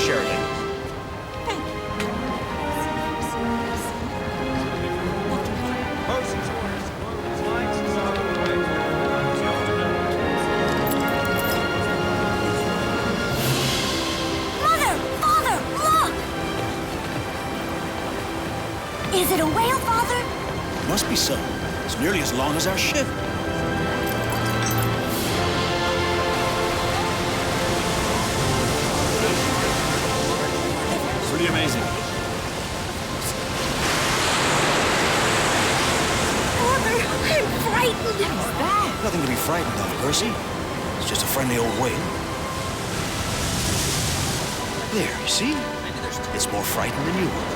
Sheridan. Thank you. Mother! Father! Look! Is it a whale, Father? Must be so. It's nearly as long as our ship. Pretty amazing. Father, I'm frightened. What's that? Nothing to be frightened of, Percy. It's just a friendly old whale. There, you see? It's more frightened than you were.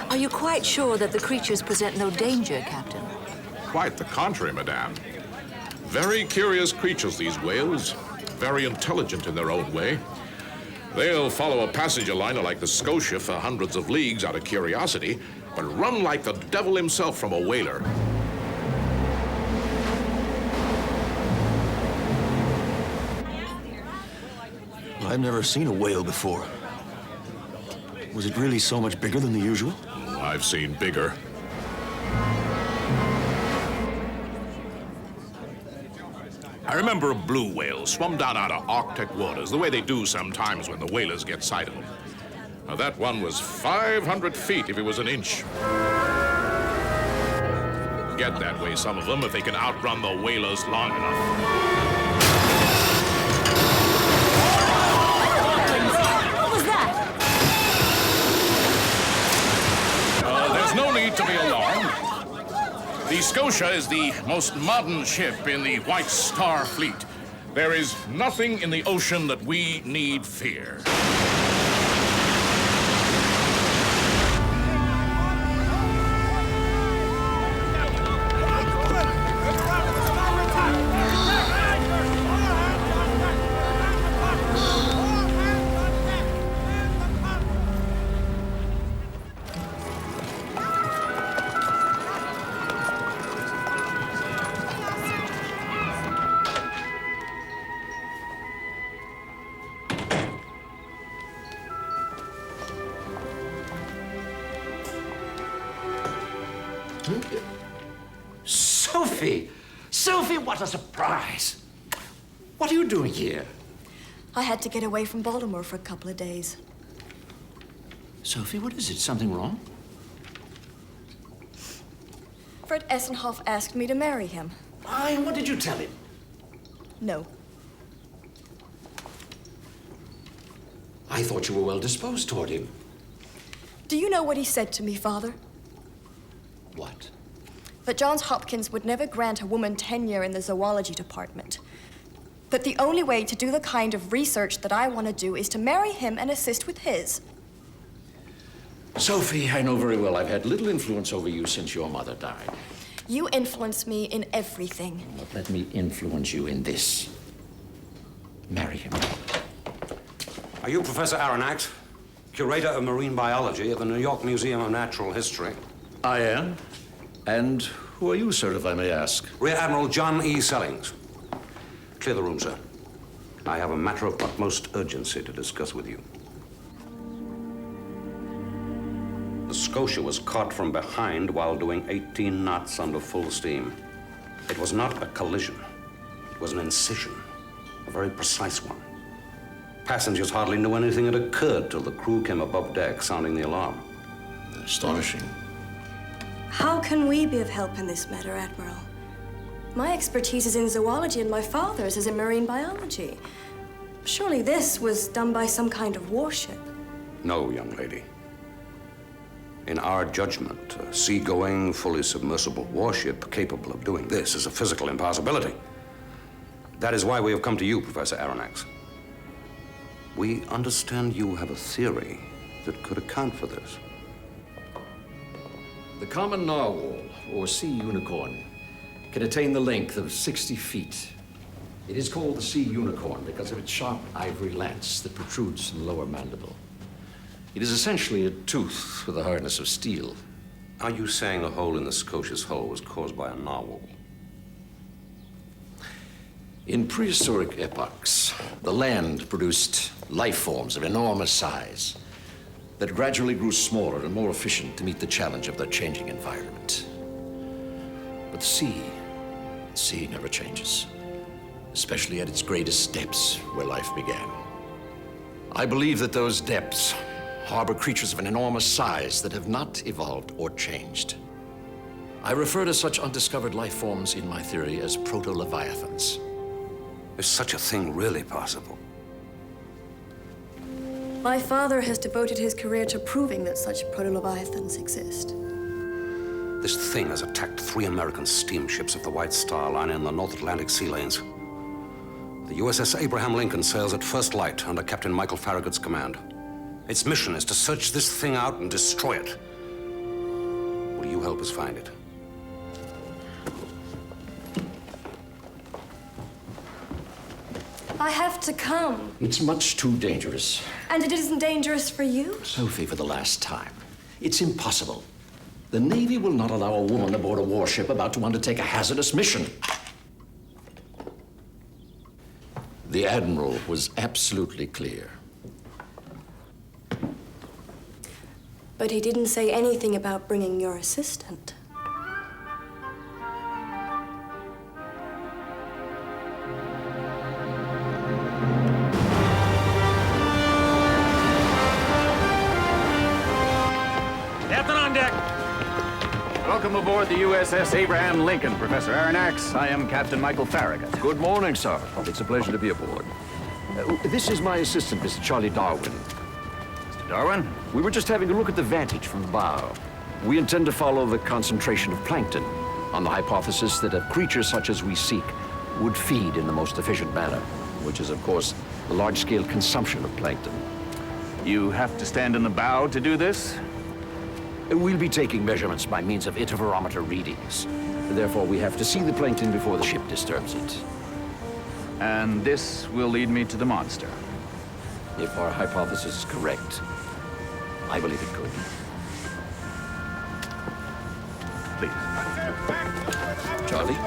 Are you quite sure that the creatures present no danger, Captain? Quite the contrary, Madame. Very curious creatures, these whales. Very intelligent in their own way. They'll follow a passenger liner like the Scotia for hundreds of leagues out of curiosity, but run like the devil himself from a whaler. I've never seen a whale before. Was it really so much bigger than the usual? I've seen bigger. I remember a blue whale swum down out of Arctic waters, the way they do sometimes when the whalers get sight of them. Now, that one was 500 feet if it was an inch. Get that way, some of them, if they can outrun the whalers long enough. There's no need to be alarmed. The Scotia is the most modern ship in the White Star Fleet. There is nothing in the ocean that we need fear. Sophie! Sophie, what a surprise! What are you doing here? I had to get away from Baltimore for a couple of days. Sophie, what is it? Something wrong? Fred Essenhoff asked me to marry him. Why, what did you tell him? No. I thought you were well disposed toward him. Do you know what he said to me, Father? What? That Johns Hopkins would never grant a woman tenure in the zoology department. That the only way to do the kind of research that I want to do is to marry him and assist with his. Sophie, I know very well I've had little influence over you since your mother died. You influence me in everything. But let me influence you in this. Marry him. Are you Professor Aronnax, curator of marine biology at the New York Museum of Natural History? I am. And who are you, sir, if I may ask? Rear Admiral John E. Sellings. Clear the room, sir. I have a matter of utmost urgency to discuss with you. The Scotia was caught from behind while doing 18 knots under full steam. It was not a collision. It was an incision, a very precise one. Passengers hardly knew anything had occurred till the crew came above deck sounding the alarm. Astonishing. How can we be of help in this matter, Admiral? My expertise is in zoology and my father's is in marine biology. Surely this was done by some kind of warship. No, young lady. In our judgment, a seagoing, fully submersible warship capable of doing this is a physical impossibility. That is why we have come to you, Professor Aronnax. We understand you have a theory that could account for this. The common narwhal, or sea unicorn, can attain the length of 60 feet. It is called the sea unicorn because of its sharp ivory lance that protrudes from the lower mandible. It is essentially a tooth with the hardness of steel. Are you saying the hole in the Scotia's hull was caused by a narwhal? In prehistoric epochs, the land produced life forms of enormous size that gradually grew smaller and more efficient to meet the challenge of their changing environment. But the sea never changes, especially at its greatest depths where life began. I believe that those depths harbor creatures of an enormous size that have not evolved or changed. I refer to such undiscovered life forms in my theory as proto-leviathans. Is such a thing really possible? My father has devoted his career to proving that such proto-leviathans exist. This thing has attacked 3 American steamships of the White Star Line in the North Atlantic sea lanes. The USS Abraham Lincoln sails at first light under Captain Michael Farragut's command. Its mission is to search this thing out and destroy it. Will you help us find it? I have to come. It's much too dangerous. And it isn't dangerous for you? Sophie, for the last time, it's impossible. The Navy will not allow a woman aboard a warship about to undertake a hazardous mission. The Admiral was absolutely clear. But he didn't say anything about bringing your assistant. Captain on deck. Welcome aboard the USS Abraham Lincoln, Professor Aronnax. I am Captain Michael Farragut. Good morning, sir. It's a pleasure to be aboard. This is my assistant, Mr. Charlie Darwin. Mr. Darwin? We were just having a look at the vantage from the bow. We intend to follow the concentration of plankton on the hypothesis that a creature such as we seek would feed in the most efficient manner, which is, of course, the large-scale consumption of plankton. You have to stand in the bow to do this? We'll be taking measurements by means of interferometer readings. Therefore, we have to see the plankton before the ship disturbs it. And this will lead me to the monster. If our hypothesis is correct, I believe it could. Please. Charlie?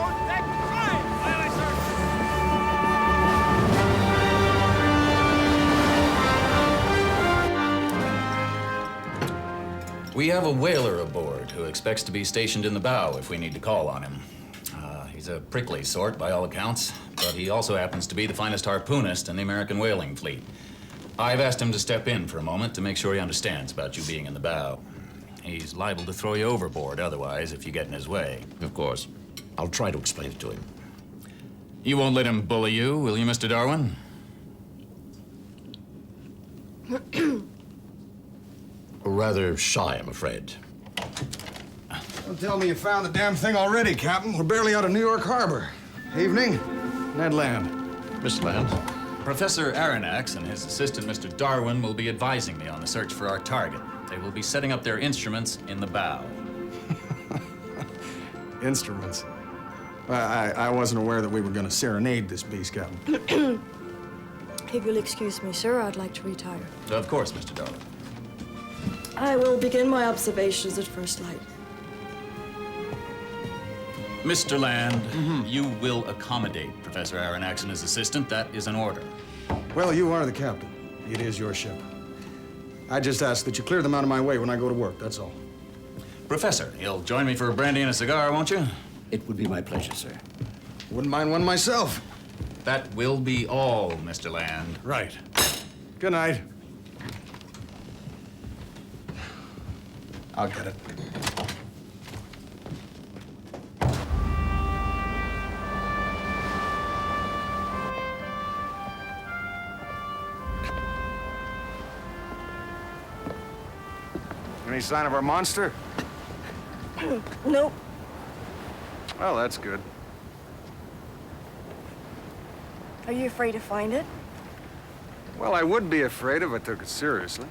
We have a whaler aboard who expects to be stationed in the bow if we need to call on him. He's a prickly sort, by all accounts, but he also happens to be the finest harpoonist in the American whaling fleet. I've asked him to step in for a moment to make sure he understands about you being in the bow. He's liable to throw you overboard otherwise if you get in his way. Of course. I'll try to explain it to him. You won't let him bully you, will you, Mr. Darwin? Rather shy, I'm afraid. Don't tell me you found the damn thing already, Captain. We're barely out of New York Harbor. Evening. Ned Land. Mr. Land? Professor Aronnax and his assistant, Mr. Darwin, will be advising me on the search for our target. They will be setting up their instruments in the bow. Instruments. I wasn't aware that we were going to serenade this beast, Captain. If you'll excuse me, sir, I'd like to retire. Of course, Mr. Darwin. I will begin my observations at first light. Mr. Land, you will accommodate Professor Aronnax and his assistant. That is an order. Well, you are the captain. It is your ship. I just ask that you clear them out of my way when I go to work, that's all. Professor, you'll join me for a brandy and a cigar, won't you? It would be my pleasure, sir. Wouldn't mind one myself. That will be all, Mr. Land. Right. Good night. I'll get it. Any sign of our monster? Nope. Well, that's good. Are you afraid to find it? Well, I would be afraid if I took it seriously.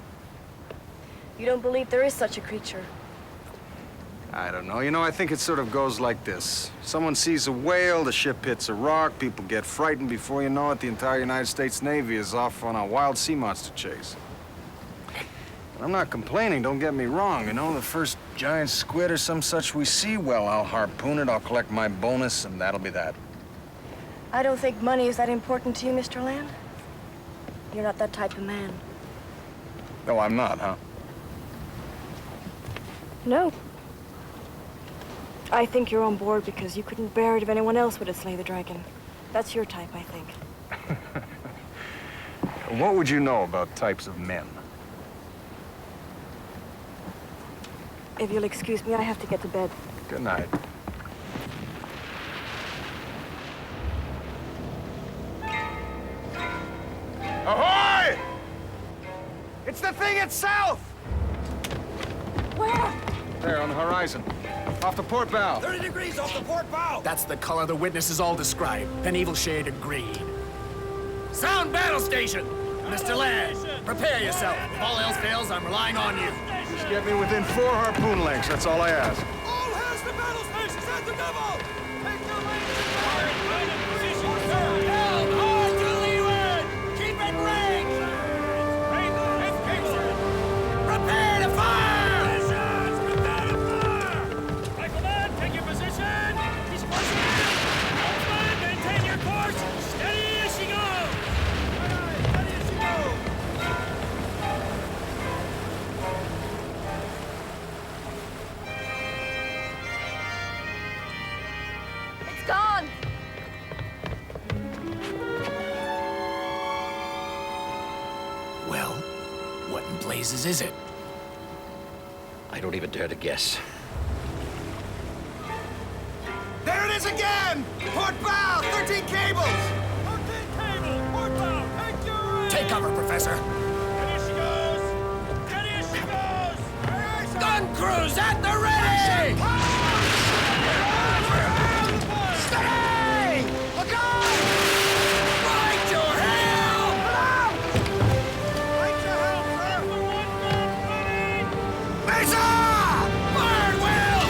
You don't believe there is such a creature? I don't know. You know, I think it sort of goes like this. Someone sees a whale, the ship hits a rock, people get frightened. Before you know it, the entire United States Navy is off on a wild sea monster chase. I'm not complaining, don't get me wrong. You know, the first giant squid or some such we see, well, I'll harpoon it, I'll collect my bonus, and that'll be that. I don't think money is that important to you, Mr. Land. You're not that type of man. No, I'm not, huh? No. I think you're on board because you couldn't bear it if anyone else would have slayed the dragon. That's your type, I think. What would you know about types of men? If you'll excuse me, I have to get to bed. Good night. Ahoy! It's the thing at south! Where? There, on the horizon. Off the port bow. 30 degrees off the port bow! That's the color the witnesses all described. An evil shade of green. Sound battle station! Mr. Land, prepare yourself. If all else fails, I'm relying on you. Just get me within 4 harpoon lengths, that's all I ask. All hands to battle stations at the double! Take your range and position, sir! Held hard to leeward! Keep it range! Prepare to fire! Positions! Prepare to fire! Rifleman, take your position! He's closing in! Helmsman, maintain your course! Steady as she goes! Steady as she goes! It's gone! Well, what in blazes is it? I don't even dare to guess. There it is again! Port bow! 13 cables! 13 cables! Port bow! Take your range! Take cover, Professor. Steady as she goes! Steady as she goes! Gun crews at the ready! Steady! Look out! Right your helm! Right your helm, sir! For one gun running! Mesa! Fire at will!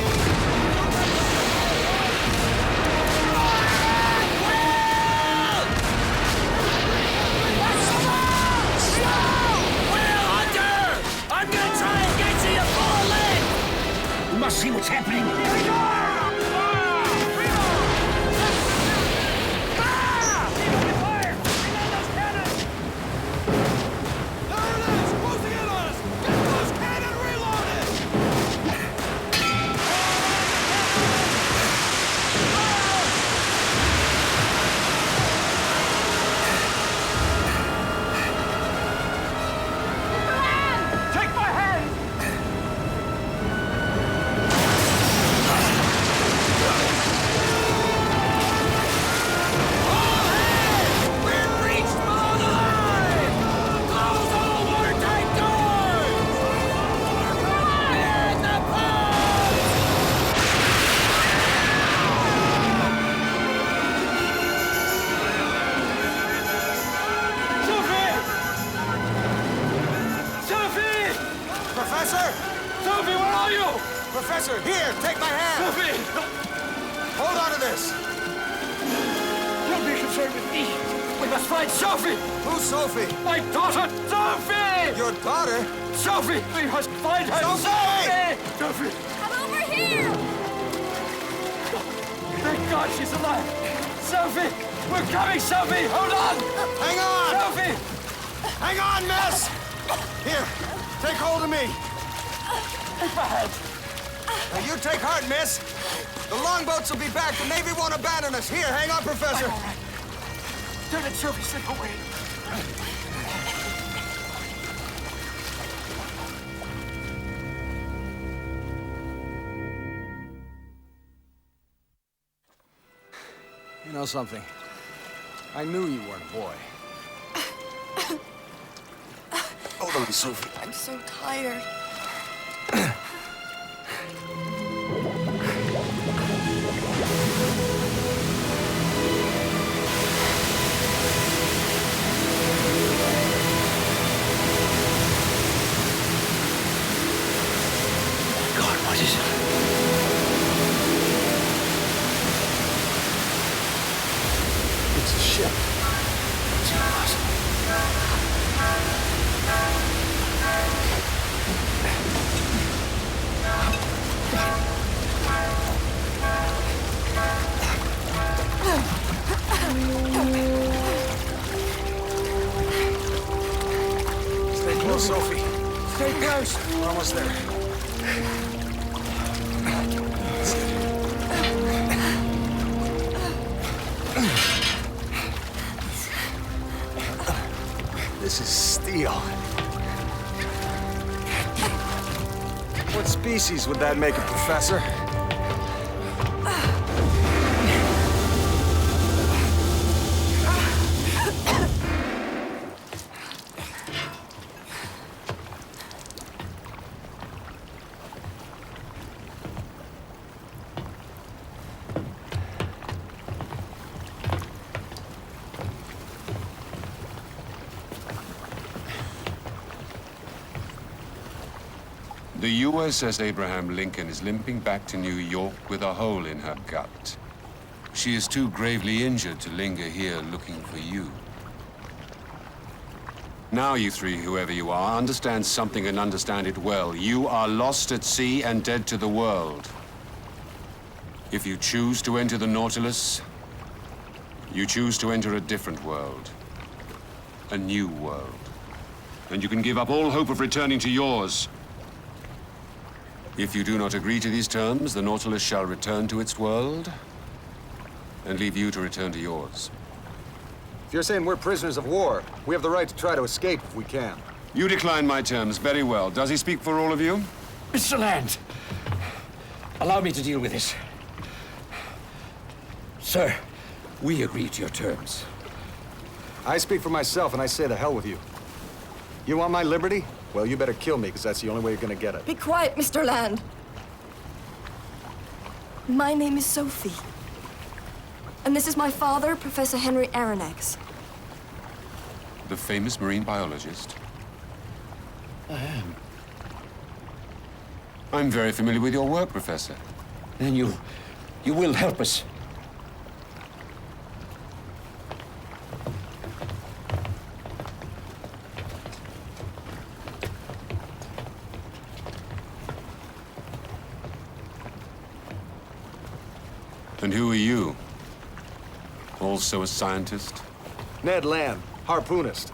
Will Hunter! I'm gonna try and get you to full length! We must see what's happening. Here we go! Professor! Sophie, where are you? Professor, here, take my hand. Sophie! Hold on to this. Don't be concerned with me. We must find Sophie! Who's Sophie? My daughter, Sophie! Your daughter? Sophie! We must find her! Sophie! Sophie! Come over here! Thank God she's alive! Sophie! We're coming, Sophie! Hold on! Hang on! Sophie! Hang on, miss! Here, take hold of me. Take my hand. Now you take heart, miss. The longboats will be back. The Navy won't abandon us. Here, hang on, Professor. All right. Don't let Sophie slip away. You know something? I knew you weren't a boy. Hold on, Sophie. I'm so tired. God, what is it? Hello, Sophie. Stay close. We're almost there. This is steel. What species would that make it, Professor? The USS Abraham Lincoln is limping back to New York with a hole in her gut. She is too gravely injured to linger here looking for you. Now, you three, whoever you are, understand something and understand it well. You are lost at sea and dead to the world. If you choose to enter the Nautilus, you choose to enter a different world. A new world. And you can give up all hope of returning to yours. If you do not agree to these terms, the Nautilus shall return to its world and leave you to return to yours. If you're saying we're prisoners of war, we have the right to try to escape if we can. You decline my terms. Very well. Does he speak for all of you? Mr. Land, allow me to deal with this. Sir, we agree to your terms. I speak for myself, and I say the hell with you. You want my liberty? Well, you better kill me, because that's the only way you're gonna get it. Be quiet, Mr. Land. My name is Sophie. And this is my father, Professor Henry Aronnax. The famous marine biologist? I am. I'm very familiar with your work, Professor. Then you will help us. And who are you? Also a scientist? Ned Land, harpoonist.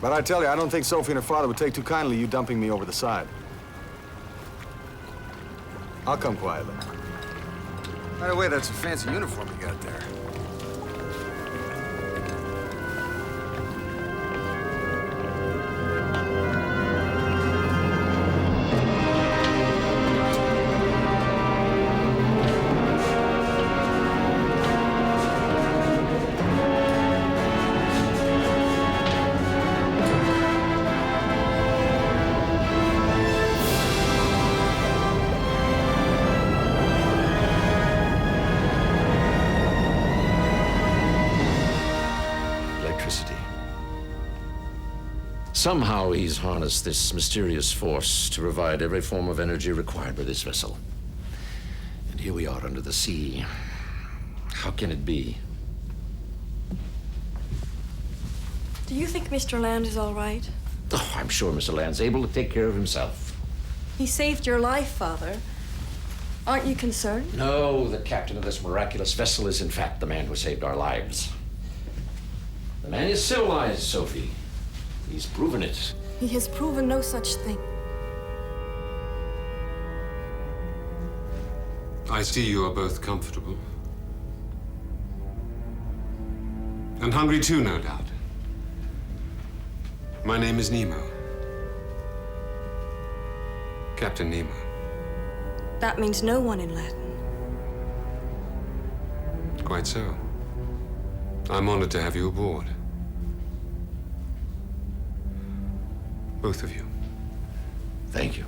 But I tell you, I don't think Sophie and her father would take too kindly you dumping me over the side. I'll come quietly. By the way, that's a fancy uniform you got there. Somehow he's harnessed this mysterious force to provide every form of energy required by this vessel. And here we are under the sea. How can it be? Do you think Mr. Land is all right? Oh, I'm sure Mr. Land's able to take care of himself. He saved your life, Father. Aren't you concerned? No, the captain of this miraculous vessel is in fact the man who saved our lives. The man is civilized, Sophie. He's proven it. He has proven no such thing. I see you are both comfortable. And hungry too, no doubt. My name is Nemo. Captain Nemo. That means no one in Latin. Quite so. I'm honored to have you aboard. Both of you. Thank you.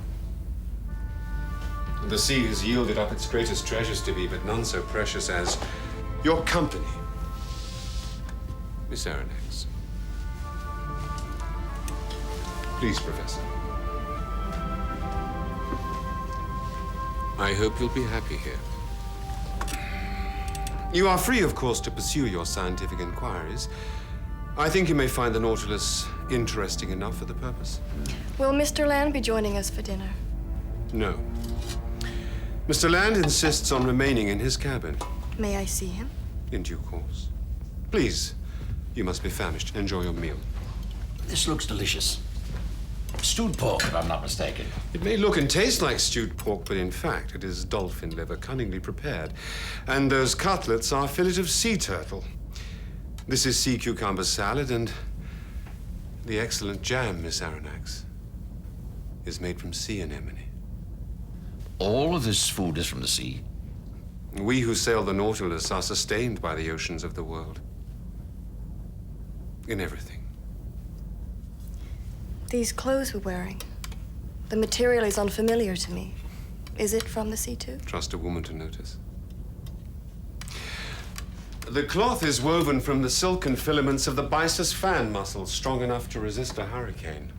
The sea has yielded up its greatest treasures to me, but none so precious as your company, Miss Aronnax. Please, Professor. I hope you'll be happy here. You are free, of course, to pursue your scientific inquiries. I think you may find the Nautilus interesting enough for the purpose. Will Mr. Land be joining us for dinner? No. Mr. Land insists on remaining in his cabin. May I see him? In due course. Please, you must be famished. Enjoy your meal. This looks delicious. Stewed pork, if I'm not mistaken. It may look and taste like stewed pork, but in fact, it is dolphin liver, cunningly prepared. And those cutlets are fillet of sea turtle. This is sea cucumber salad, and the excellent jam, Miss Aronnax, is made from sea anemone. All of this food is from the sea? We who sail the Nautilus are sustained by the oceans of the world. In everything. These clothes we're wearing, the material is unfamiliar to me. Is it from the sea too? Trust a woman to notice. The cloth is woven from the silken filaments of the byssus fan mussel, strong enough to resist a hurricane.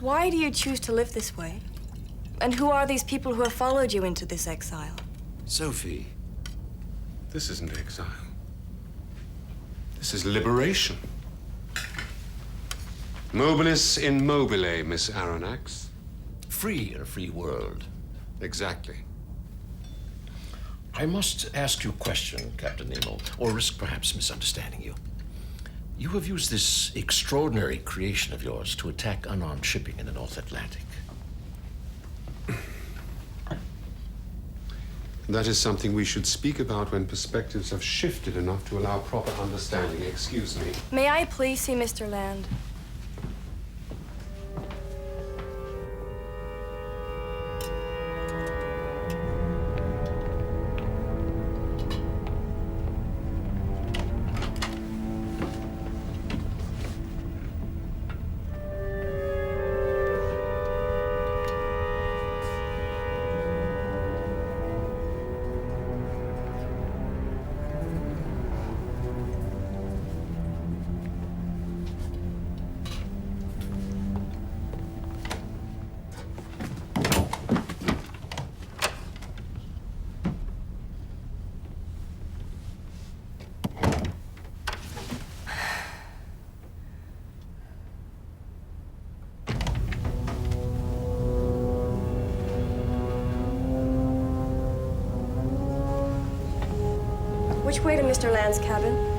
Why do you choose to live this way? And who are these people who have followed you into this exile? Sophie. This isn't exile. This is liberation. Mobilis in mobile, Miss Aronnax. Free in a free world. Exactly. I must ask you a question, Captain Nemo, or risk perhaps misunderstanding you. You have used this extraordinary creation of yours to attack unarmed shipping in the North Atlantic. That is something we should speak about when perspectives have shifted enough to allow proper understanding. Excuse me. May I please see Mr. Land? Which way to Mr. Land's cabin?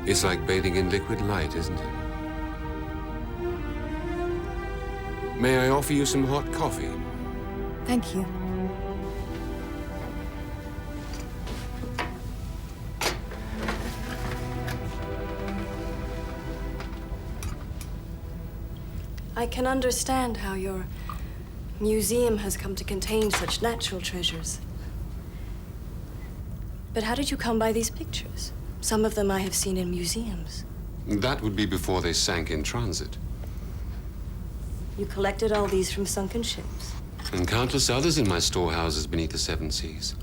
It's like bathing in liquid light, isn't it? May I offer you some hot coffee? Thank you. I can understand how your museum has come to contain such natural treasures. But how did you come by these pictures? Some of them I have seen in museums. That would be before they sank in transit. You collected all these from sunken ships. And countless others in my storehouses beneath the seven seas.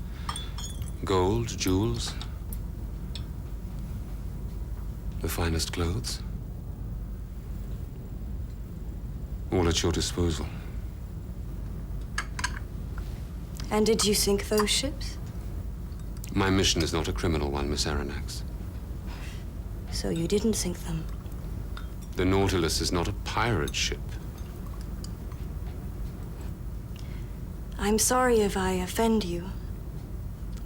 Gold, jewels, the finest clothes. All at your disposal. And did you sink those ships? My mission is not a criminal one, Miss Aronnax. So you didn't sink them? The Nautilus is not a pirate ship. I'm sorry if I offend you,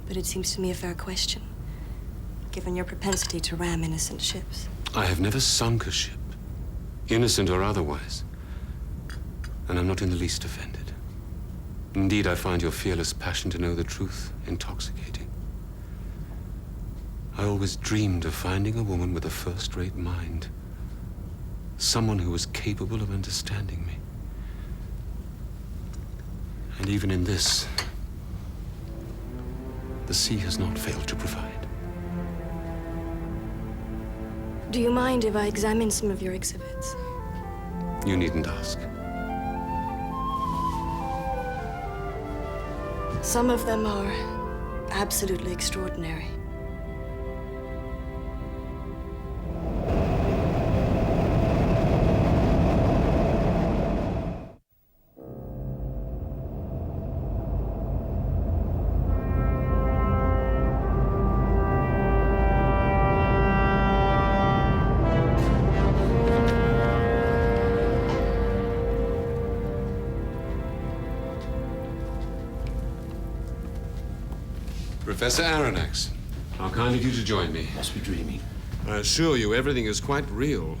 but it seems to me a fair question, given your propensity to ram innocent ships. I have never sunk a ship, innocent or otherwise. And I'm not in the least offended. Indeed, I find your fearless passion to know the truth intoxicating. I always dreamed of finding a woman with a first-rate mind. Someone who was capable of understanding me. And even in this, the sea has not failed to provide. Do you mind if I examine some of your exhibits? You needn't ask. Some of them are absolutely extraordinary. Professor Aronnax, how kind of you to join me. Must be dreaming. I assure you, everything is quite real.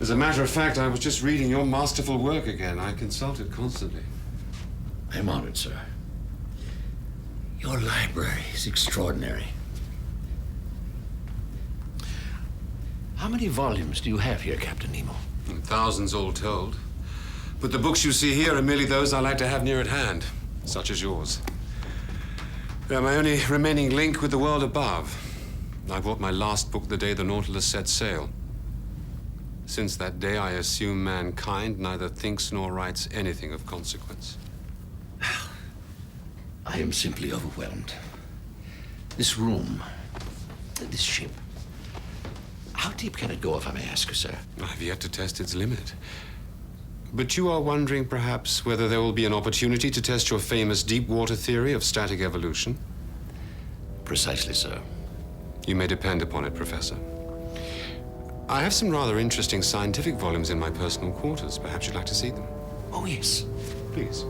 As a matter of fact, I was just reading your masterful work again. I consult it constantly. I'm honored, sir. Your library is extraordinary. How many volumes do you have here, Captain Nemo? Thousands all told. But the books you see here are merely those I like to have near at hand, such as yours. They're my only remaining link with the world above. I bought my last book the day the Nautilus set sail. Since that day, I assume mankind neither thinks nor writes anything of consequence. I am simply overwhelmed. This room, this ship, how deep can it go, if I may ask you, sir? I've yet to test its limit. But you are wondering, perhaps, whether there will be an opportunity to test your famous deep water theory of static evolution? Precisely, sir. You may depend upon it, Professor. I have some rather interesting scientific volumes in my personal quarters. Perhaps you'd like to see them? Oh, yes. Please.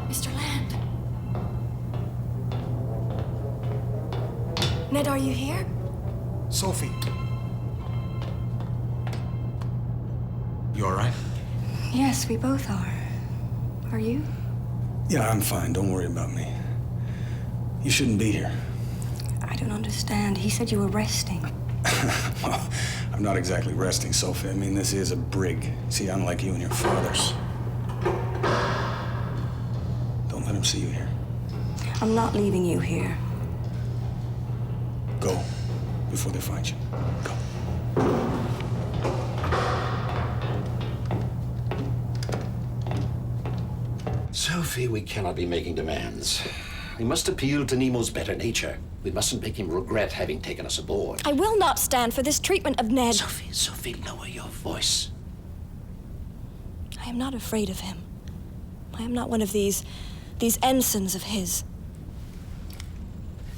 Mr. Land. Ned, are you here? Sophie. You all right? Yes, we both are. Are you? Yeah, I'm fine. Don't worry about me. You shouldn't be here. I don't understand. He said you were resting. Well, I'm not exactly resting, Sophie. I mean, this is a brig. See, unlike you and your father's. Don't let him see you here. I'm not leaving you here. Go before they find you. Go. Sophie, we cannot be making demands. We must appeal to Nemo's better nature. We mustn't make him regret having taken us aboard. I will not stand for this treatment of Ned. Sophie, lower your voice. I am not afraid of him. I am not one of these ensigns of his.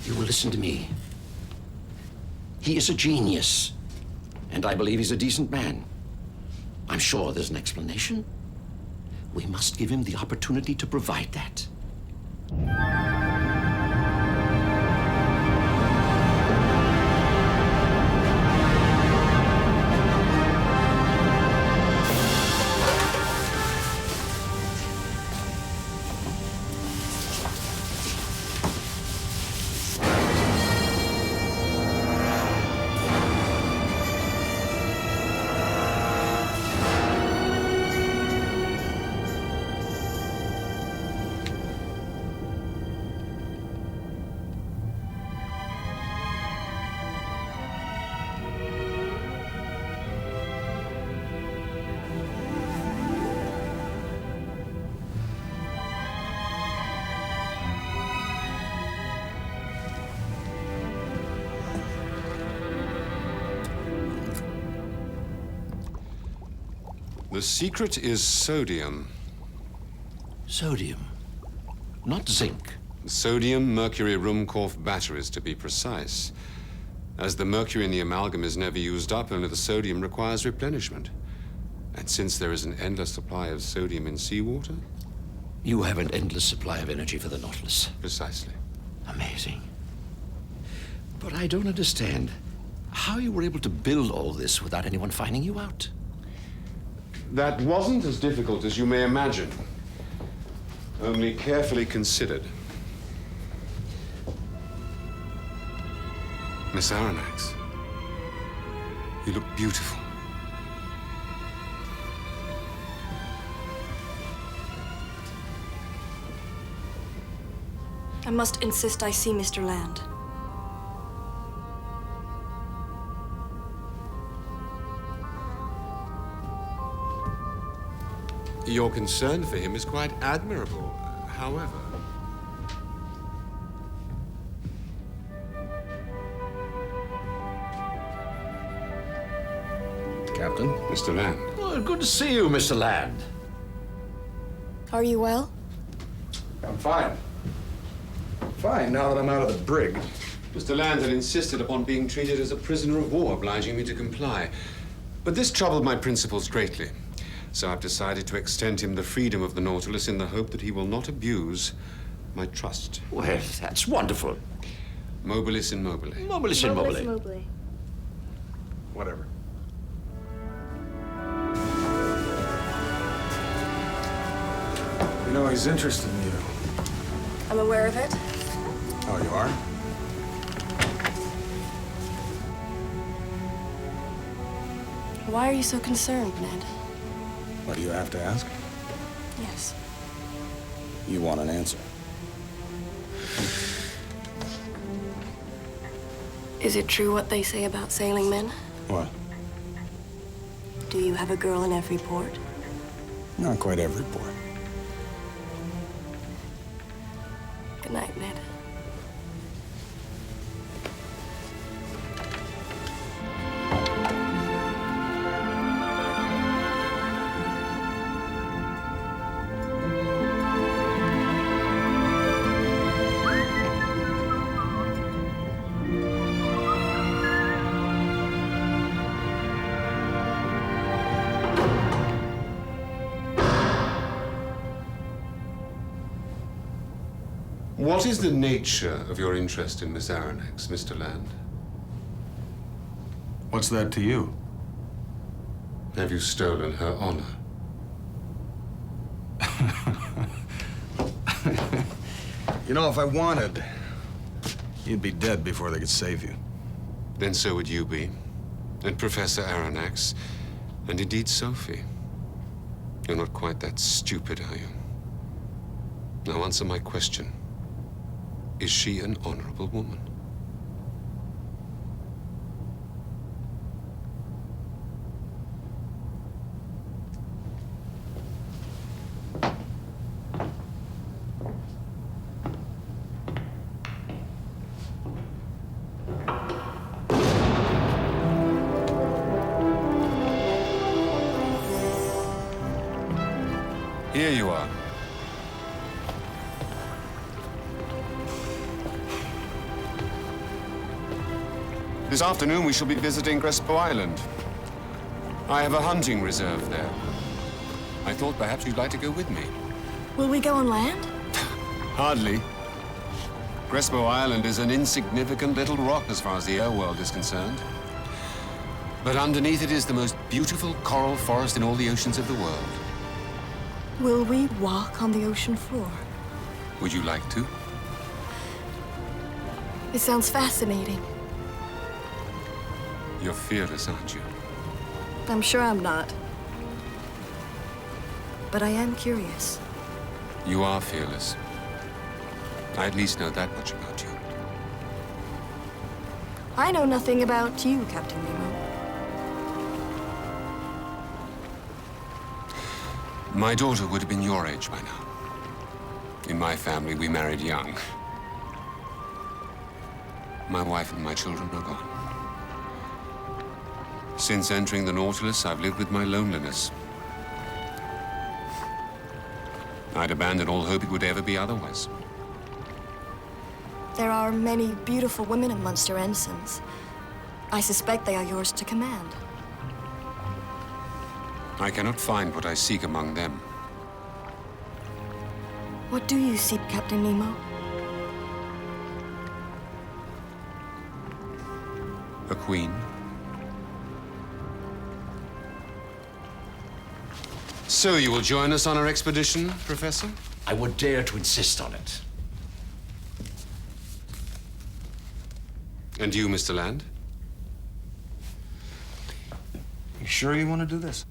You will listen to me. He is a genius, and I believe he's a decent man. I'm sure there's an explanation. We must give him the opportunity to provide that. The secret is sodium. Sodium, not zinc. Sodium mercury Ruhmkorff batteries, to be precise. As the mercury in the amalgam is never used up, only the sodium requires replenishment. And since there is an endless supply of sodium in seawater... You have an endless supply of energy for the Nautilus. Precisely. Amazing. But I don't understand how you were able to build all this without anyone finding you out. That wasn't as difficult as you may imagine. Only carefully considered. Miss Aronnax, you look beautiful. I must insist I see Mr. Land. Your concern for him is quite admirable. However... Captain? Mr. Land. Well, good to see you, Mr. Land. Are you well? I'm fine. Fine, now that I'm out of the brig. Mr. Land had insisted upon being treated as a prisoner of war, obliging me to comply. But this troubled my principles greatly. So I've decided to extend him the freedom of the Nautilus in the hope that he will not abuse my trust. Well, that's wonderful. Mobilis in mobile. Mobilis in mobile. Whatever. You know, he's interested in you. I'm aware of it. Oh, you are? Why are you so concerned, Ned? What do you have to ask? Yes. You want an answer. Is it true what they say about sailing men? What? Do you have a girl in every port? Not quite every port. Good night, Ned. What is the nature of your interest in Miss Aronnax, Mr. Land? What's that to you? Have you stolen her honor? You know, if I wanted, you'd be dead before they could save you. Then so would you be. And Professor Aronnax. And indeed Sophie. You're not quite that stupid, are you? Now answer my question. Is she an honorable woman? Here you are. This afternoon we shall be visiting Crespo Island. I have a hunting reserve there. I thought perhaps you'd like to go with me. Will we go on land? Hardly. Crespo Island is an insignificant little rock as far as the air world is concerned. But underneath it is the most beautiful coral forest in all the oceans of the world. Will we walk on the ocean floor? Would you like to? It sounds fascinating. You're fearless, aren't you? I'm sure I'm not. But I am curious. You are fearless. I at least know that much about you. I know nothing about you, Captain Nemo. My daughter would have been your age by now. In my family, we married young. My wife and my children are gone. Since entering the Nautilus, I've lived with my loneliness. I'd abandoned all hope it would ever be otherwise. There are many beautiful women in Munster ensigns. I suspect they are yours to command. I cannot find what I seek among them. What do you seek, Captain Nemo? A queen. So you will join us on our expedition, Professor? I would dare to insist on it. And you, Mr. Land? You sure you want to do this?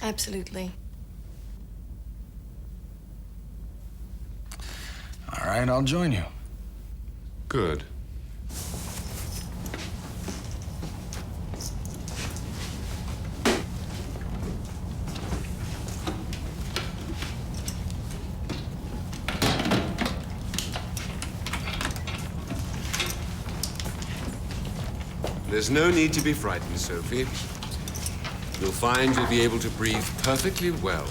Absolutely. All right, I'll join you. Good. There's no need to be frightened, Sophie. You'll find you'll be able to breathe perfectly well.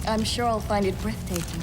I'm sure I'll find it breathtaking.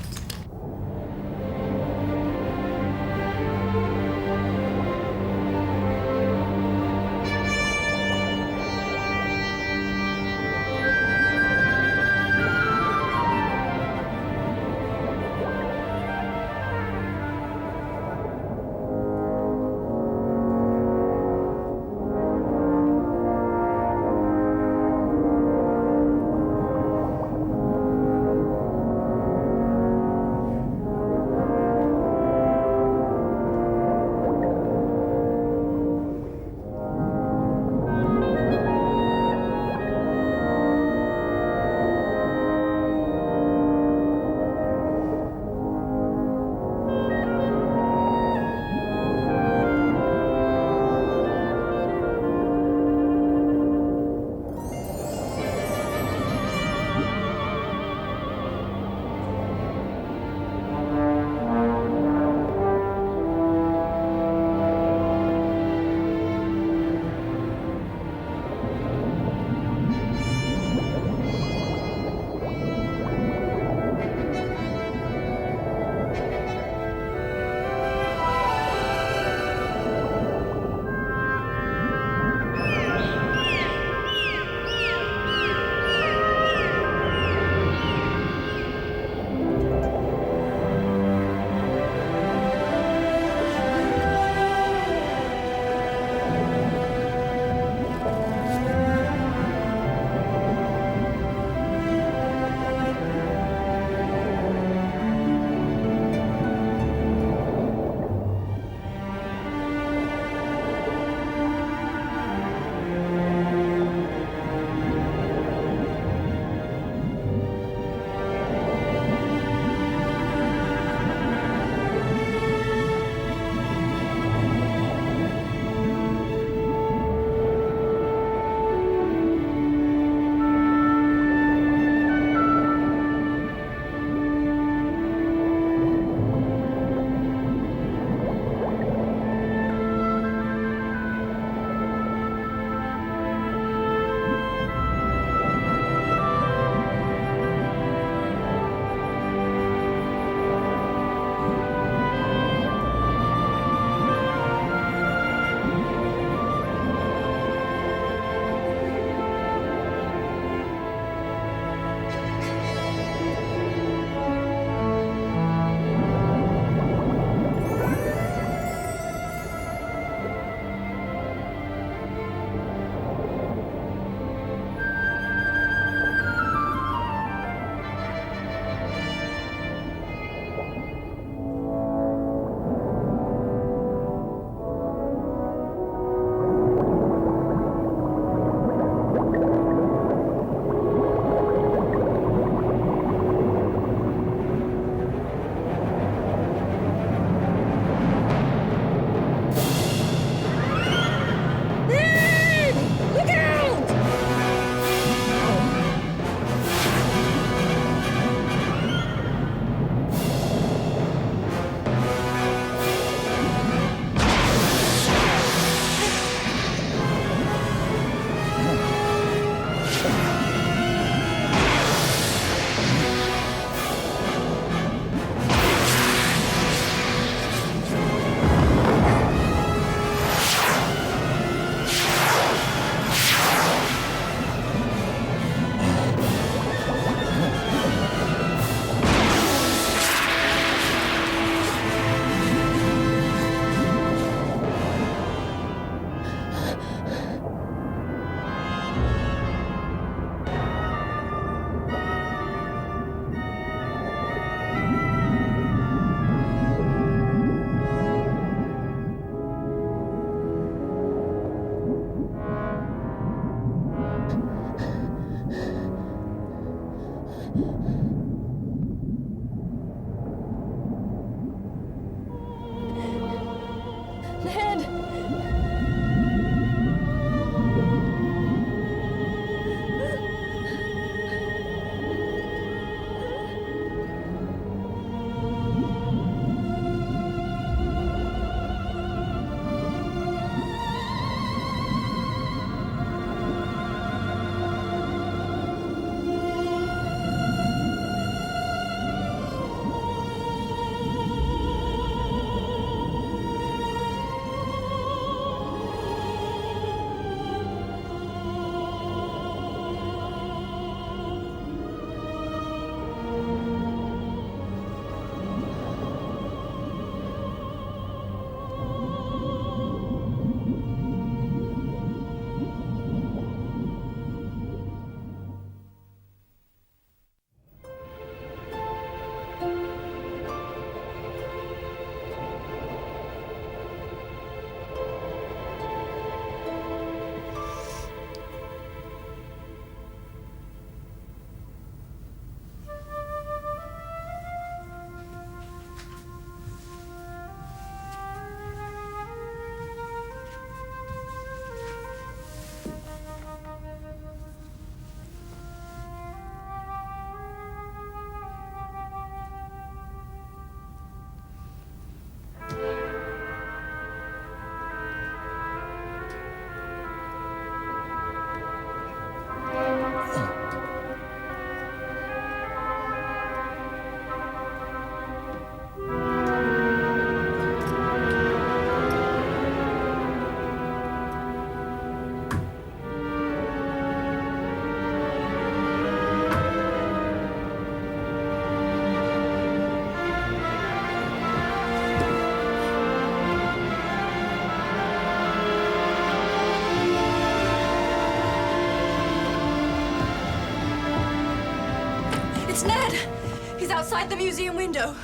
outside the museum window.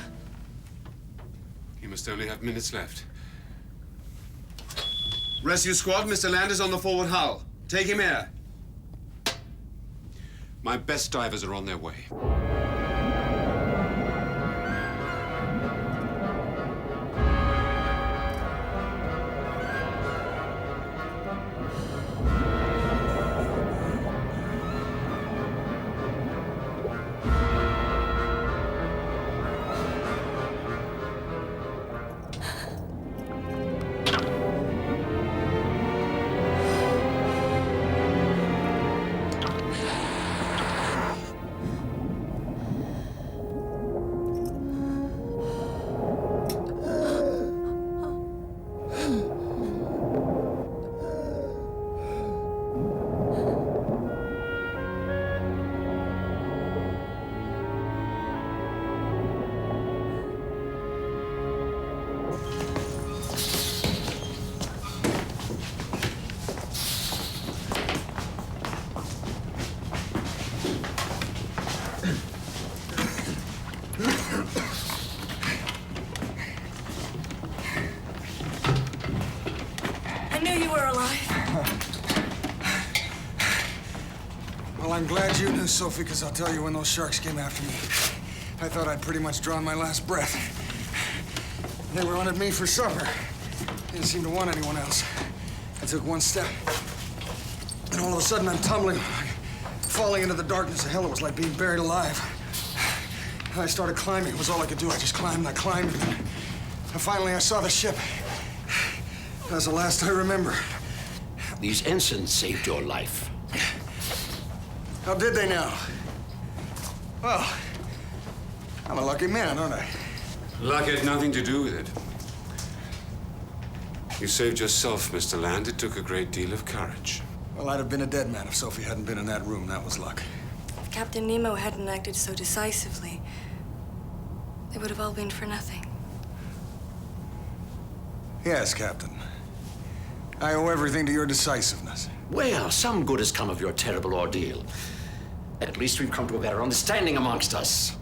You must only have minutes left. Rescue squad, Mr. Land is on the forward hull. Take him air. My best divers are on their way. I knew you were alive. Well, I'm glad you knew, Sophie, because I'll tell you, when those sharks came after me, I thought I'd pretty much drawn my last breath. They wanted me for supper. They didn't seem to want anyone else. I took one step, and all of a sudden I'm tumbling, falling into the darkness of hell. It was like being buried alive. I started climbing. It was all I could do. I just climbed and I climbed. And finally, I saw the ship. That was the last I remember. These ensigns saved your life. How did they now? Well, I'm a lucky man, aren't I? Luck had nothing to do with it. You saved yourself, Mr. Land. It took a great deal of courage. Well, I'd have been a dead man if Sophie hadn't been in that room. That was luck. If Captain Nemo hadn't acted so decisively, they would have all been for nothing. Yes, Captain. I owe everything to your decisiveness. Well, some good has come of your terrible ordeal. At least we've come to a better understanding amongst us.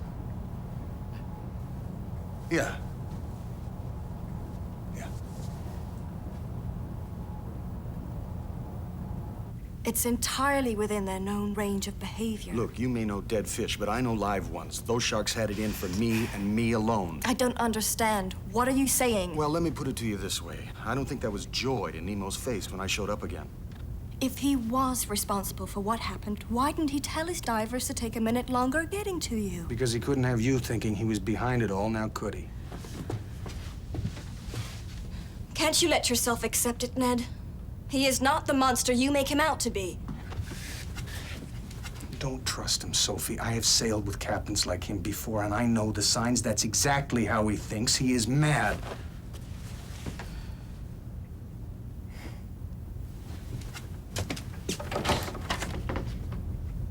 Yeah. It's entirely within their known range of behavior. Look, you may know dead fish, but I know live ones. Those sharks had it in for me and me alone. I don't understand. What are you saying? Well, let me put it to you this way. I don't think that was joy in Nemo's face when I showed up again. If he was responsible for what happened, why didn't he tell his divers to take a minute longer getting to you? Because he couldn't have you thinking he was behind it all, now could he? Can't you let yourself accept it, Ned? He is not the monster you make him out to be. Don't trust him, Sophie. I have sailed with captains like him before, and I know the signs. That's exactly how he thinks. He is mad.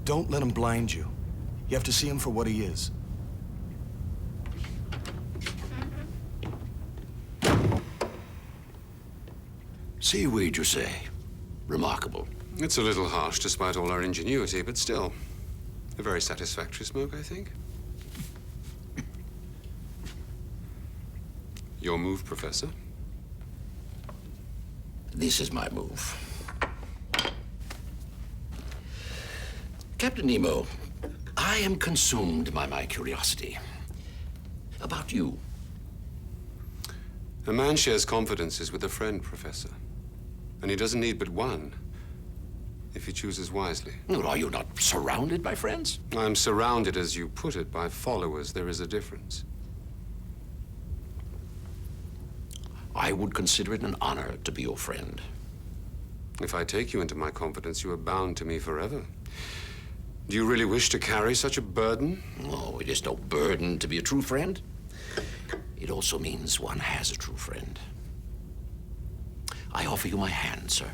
Don't let him blind you. You have to see him for what he is. Seaweed, you say? Remarkable. It's a little harsh, despite all our ingenuity, but still, a very satisfactory smoke, I think. Your move, Professor? This is my move. Captain Nemo, I am consumed by my curiosity. About you. A man shares confidences with a friend, Professor. And he doesn't need but one, if he chooses wisely. Well, are you not surrounded by friends? I'm surrounded, as you put it, by followers. There is a difference. I would consider it an honor to be your friend. If I take you into my confidence, you are bound to me forever. Do you really wish to carry such a burden? Oh, it is no burden to be a true friend. It also means one has a true friend. I offer you my hand, sir.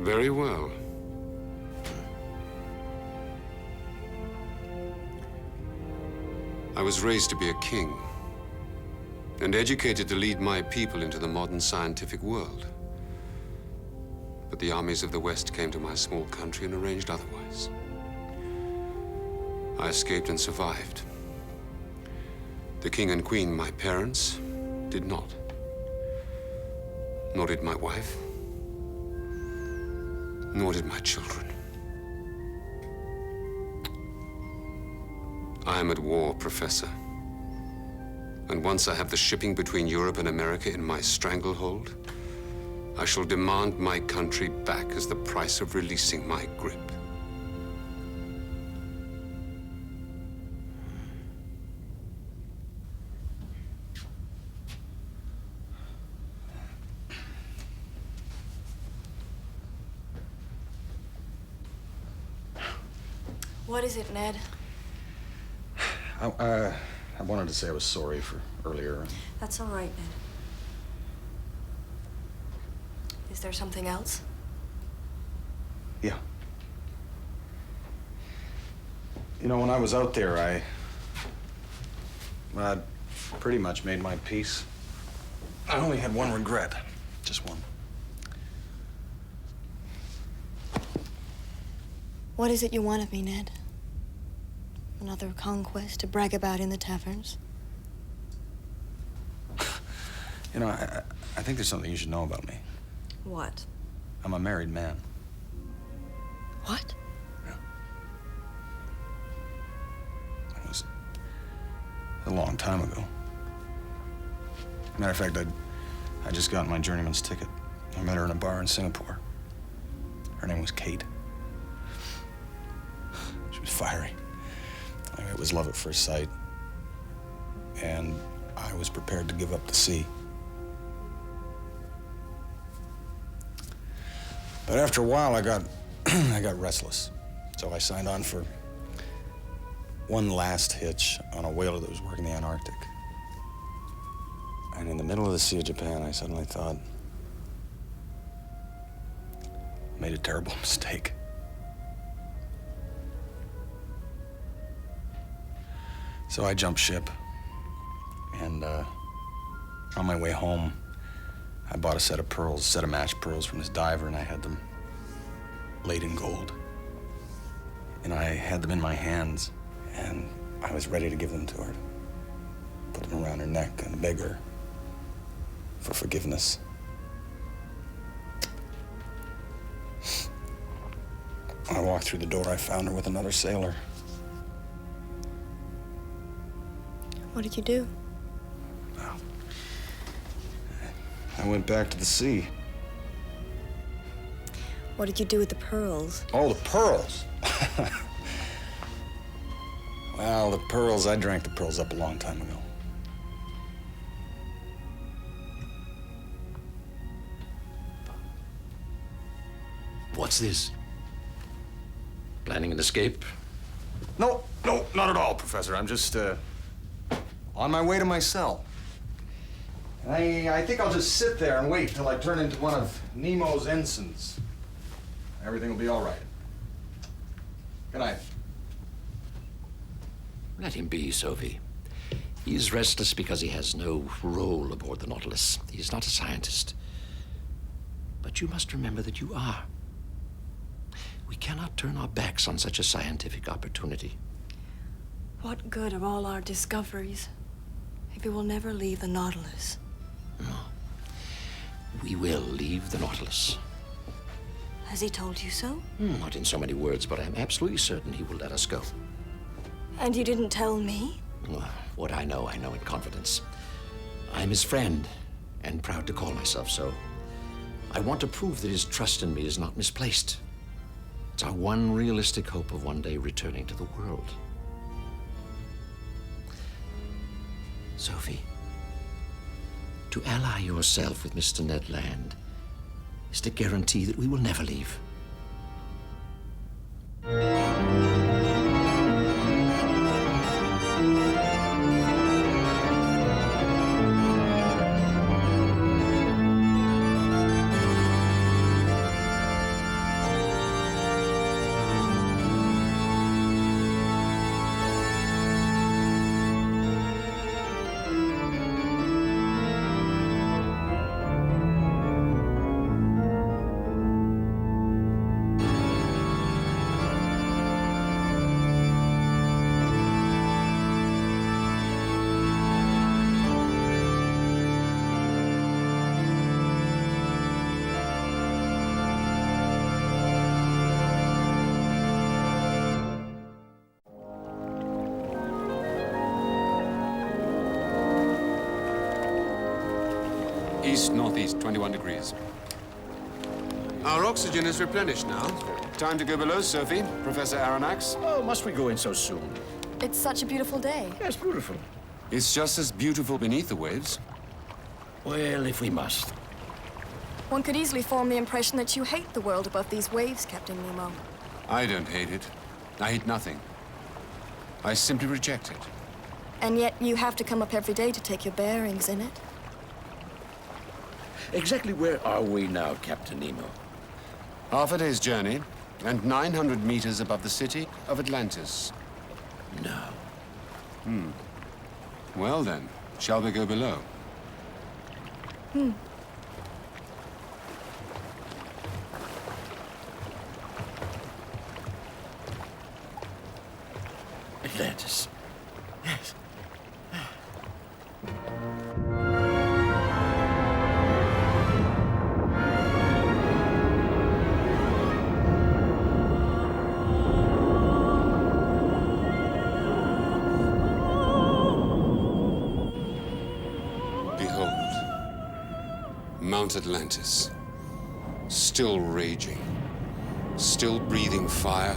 Very well. I was raised to be a king. and educated to lead my people into the modern scientific world. But the armies of the West came to my small country and arranged otherwise. I escaped and survived. The king and queen, my parents, did not. Nor did my wife. Nor did my children. I am at war, Professor. And once I have the shipping between Europe and America in my stranglehold, I shall demand my country back as the price of releasing my grip. What is it, Ned? I wanted to say I was sorry for earlier. That's all right, Ned. Is there something else? Yeah. You know, when I was out there, I'd pretty much made my peace. I only had one regret. Just one. What is it you want of me, Ned? Another conquest to brag about in the taverns? You know, I think there's something you should know about me. What? I'm a married man. What? Yeah. It was a long time ago. Matter of fact, I just got my journeyman's ticket. I met her in a bar in Singapore. Her name was Kate. She was fiery. I mean, it was love at first sight. And I was prepared to give up the sea. But after a while, I got restless. So I signed on for one last hitch on a whaler that was working the Antarctic. And in the middle of the Sea of Japan, I suddenly thought, I made a terrible mistake. So I jumped ship, and on my way home, I bought a set of match pearls from this diver, and I had them laid in gold. And I had them in my hands, and I was ready to give them to her. Put them around her neck and beg her for forgiveness. When I walked through the door, I found her with another sailor. What did you do? Well, I went back to the sea. What did you do with the pearls? Oh, the pearls. Well, the pearls, I drank the pearls up a long time ago. What's this? Planning an escape? No, not at all, Professor. I'm just, on my way to my cell. I think I'll just sit there and wait till I turn into one of Nemo's ensigns. Everything will be all right. Good night. Let him be, Sophie. He's restless because he has no role aboard the Nautilus. He's not a scientist. But you must remember that you are. We cannot turn our backs on such a scientific opportunity. What good are all our discoveries if we will never leave the Nautilus? No. We will leave the Nautilus. Has he told you so? Not in so many words, but I'm absolutely certain he will let us go. And you didn't tell me? What I know in confidence. I'm his friend, and proud to call myself so. I want to prove that his trust in me is not misplaced. It's our one realistic hope of one day returning to the world. Sophie, to ally yourself with Mr. Ned Land is to guarantee that we will never leave. northeast, 21 degrees. Our oxygen is replenished now. Time to go below, Sophie. Professor Aronnax. Oh, must we go in so soon? It's such a beautiful day. Yes, beautiful. It's just as beautiful beneath the waves. Well, if we must. One could easily form the impression that you hate the world above these waves, Captain Nemo. I don't hate it. I hate nothing. I simply reject it. And yet you have to come up every day to take your bearings in it. Exactly where are we now, Captain Nemo? Half a day's journey, and 900 meters above the city of Atlantis. No. Well then, shall we go below? Atlantis. Yes. Mount Atlantis, still raging, still breathing fire,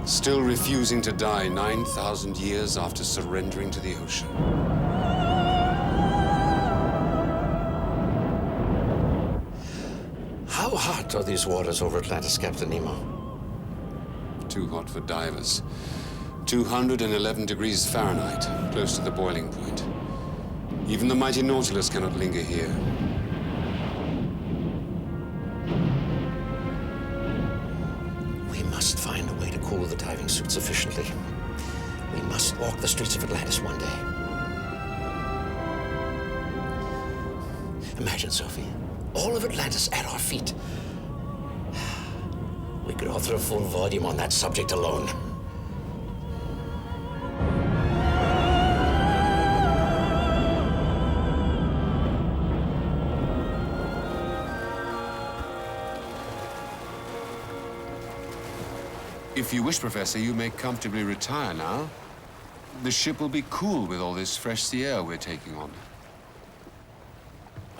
still refusing to die 9,000 years after surrendering to the ocean. How hot are these waters over Atlantis, Captain Nemo? Too hot for divers. 211 degrees Fahrenheit, close to the boiling point. Even the mighty Nautilus cannot linger here. We must find a way to cool the diving suits efficiently. We must walk the streets of Atlantis one day. Imagine, Sophie, all of Atlantis at our feet. We could author a full volume on that subject alone. If you wish, Professor, you may comfortably retire now. The ship will be cool with all this fresh sea air we're taking on.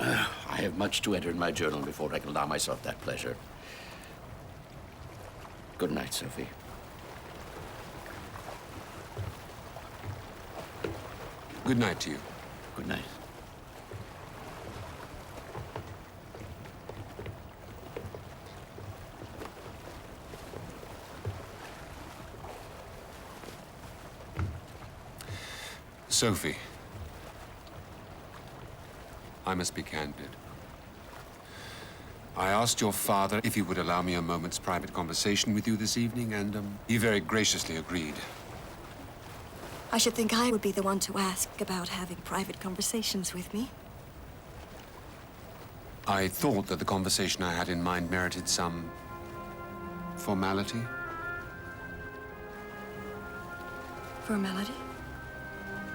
I have much to enter in my journal before I can allow myself that pleasure. Good night, Sophie. Good night to you. Good night. Sophie, I must be candid. I asked your father if he would allow me a moment's private conversation with you this evening, and he very graciously agreed. I should think I would be the one to ask about having private conversations with me. I thought that the conversation I had in mind merited some formality. Formality?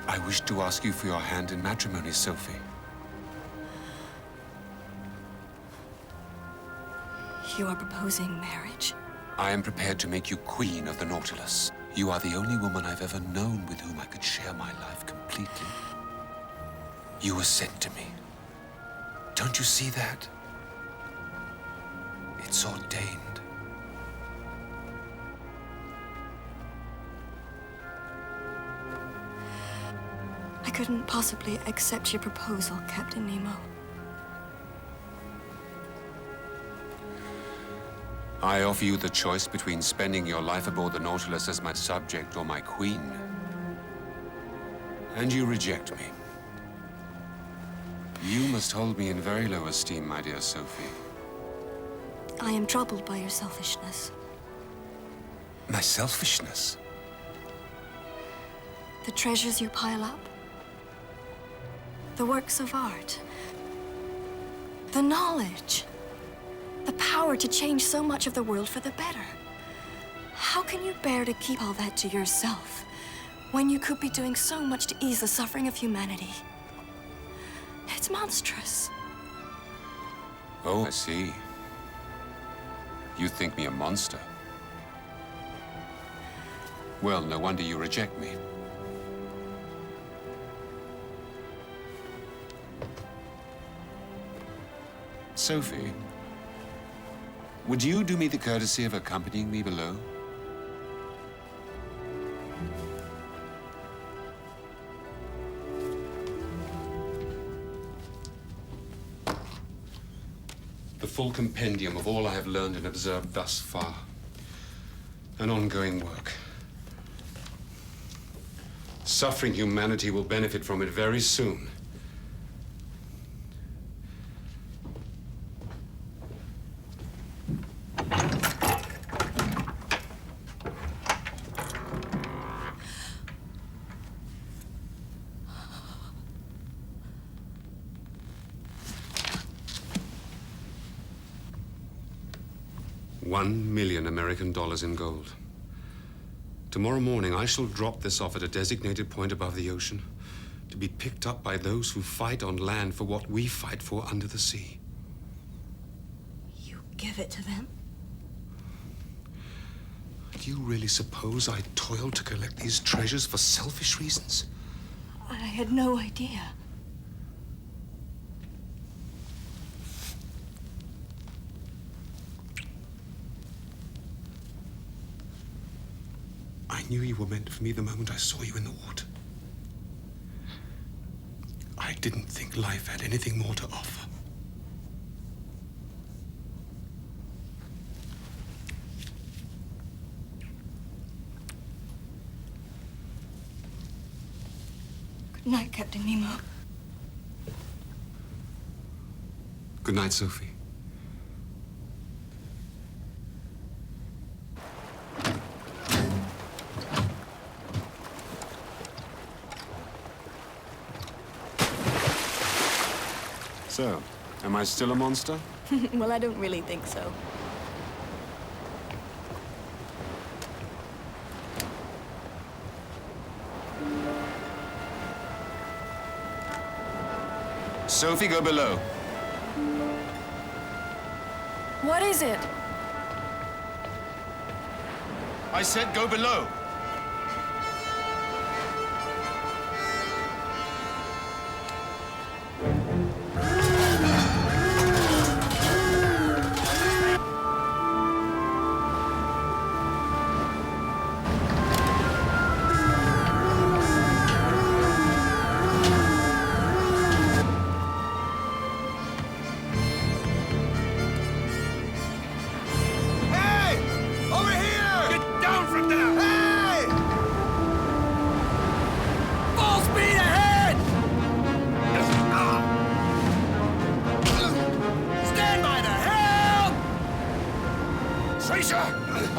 I wish to ask you for your hand in matrimony, Sophie. You are proposing marriage? I am prepared to make you queen of the Nautilus. You are the only woman I've ever known with whom I could share my life completely. You were sent to me. Don't you see that? It's ordained. I couldn't possibly accept your proposal, Captain Nemo. I offer you the choice between spending your life aboard the Nautilus as my subject or my queen. And you reject me. You must hold me in very low esteem, my dear Sophie. I am troubled by your selfishness. My selfishness? The treasures you pile up. The works of art. The knowledge. The power to change so much of the world for the better. How can you bear to keep all that to yourself when you could be doing so much to ease the suffering of humanity? It's monstrous. Oh, I see. You think me a monster. Well, no wonder you reject me. Sophie, would you do me the courtesy of accompanying me below? The full compendium of all I have learned and observed thus far. An ongoing work. Suffering humanity will benefit from it very soon. $1 million American dollars in gold. Tomorrow morning, I shall drop this off at a designated point above the ocean to be picked up by those who fight on land for what we fight for under the sea. You give it to them? Do you really suppose I toiled to collect these treasures for selfish reasons? I had no idea. I knew you were meant for me the moment I saw you in the water. I didn't think life had anything more to offer. Good night, Captain Nemo. Good night, Sophie. So, am I still a monster? Well, I don't really think so. Sophie, go below. What is it? I said go below.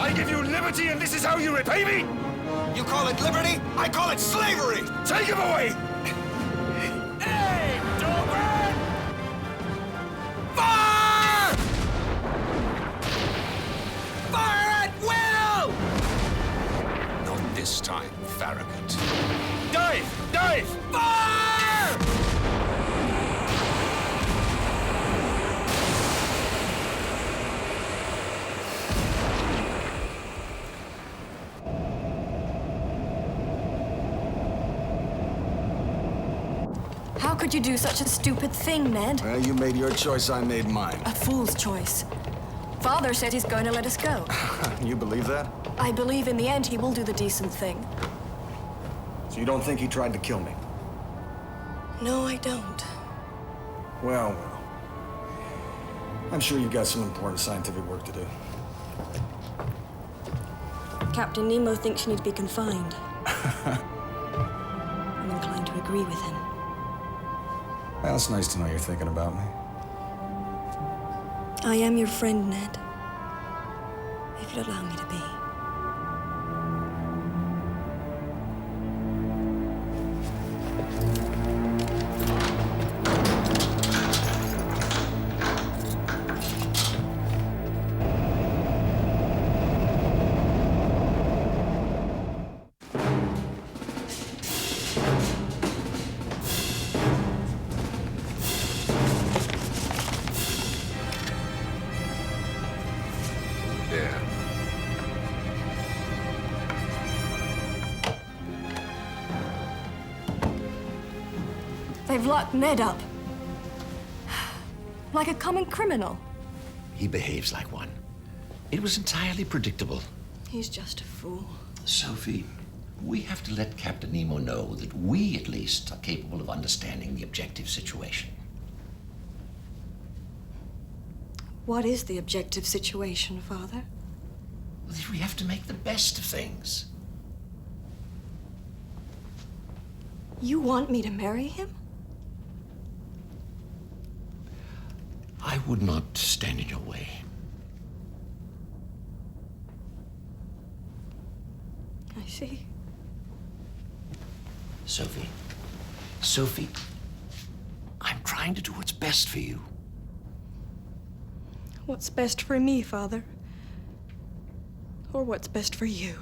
I give you liberty, and this is how you repay me? You call it liberty? I call it slavery! Take him away! Hey, Doberman! Fire! Fire at will! Not this time, Farragut. Dive! Dive! Fire! How could you do such a stupid thing, Ned? Well, you made your choice, I made mine. A fool's choice. Father said he's going to let us go. You believe that? I believe in the end he will do the decent thing. So you don't think he tried to kill me? No, I don't. Well, well. I'm sure you've got some important scientific work to do. Captain Nemo thinks you need to be confined. I'm inclined to agree with him. Well, it's nice to know you're thinking about me. I am your friend, Ned. If you'd allow me to be. They've locked Ned up. Like a common criminal. He behaves like one. It was entirely predictable. He's just a fool. Sophie, we have to let Captain Nemo know that we, at least, are capable of understanding the objective situation. What is the objective situation, Father? That we have to make the best of things. You want me to marry him? I would not stand in your way. I see. Sophie. Sophie, I'm trying to do what's best for you. What's best for me, Father? Or what's best for you?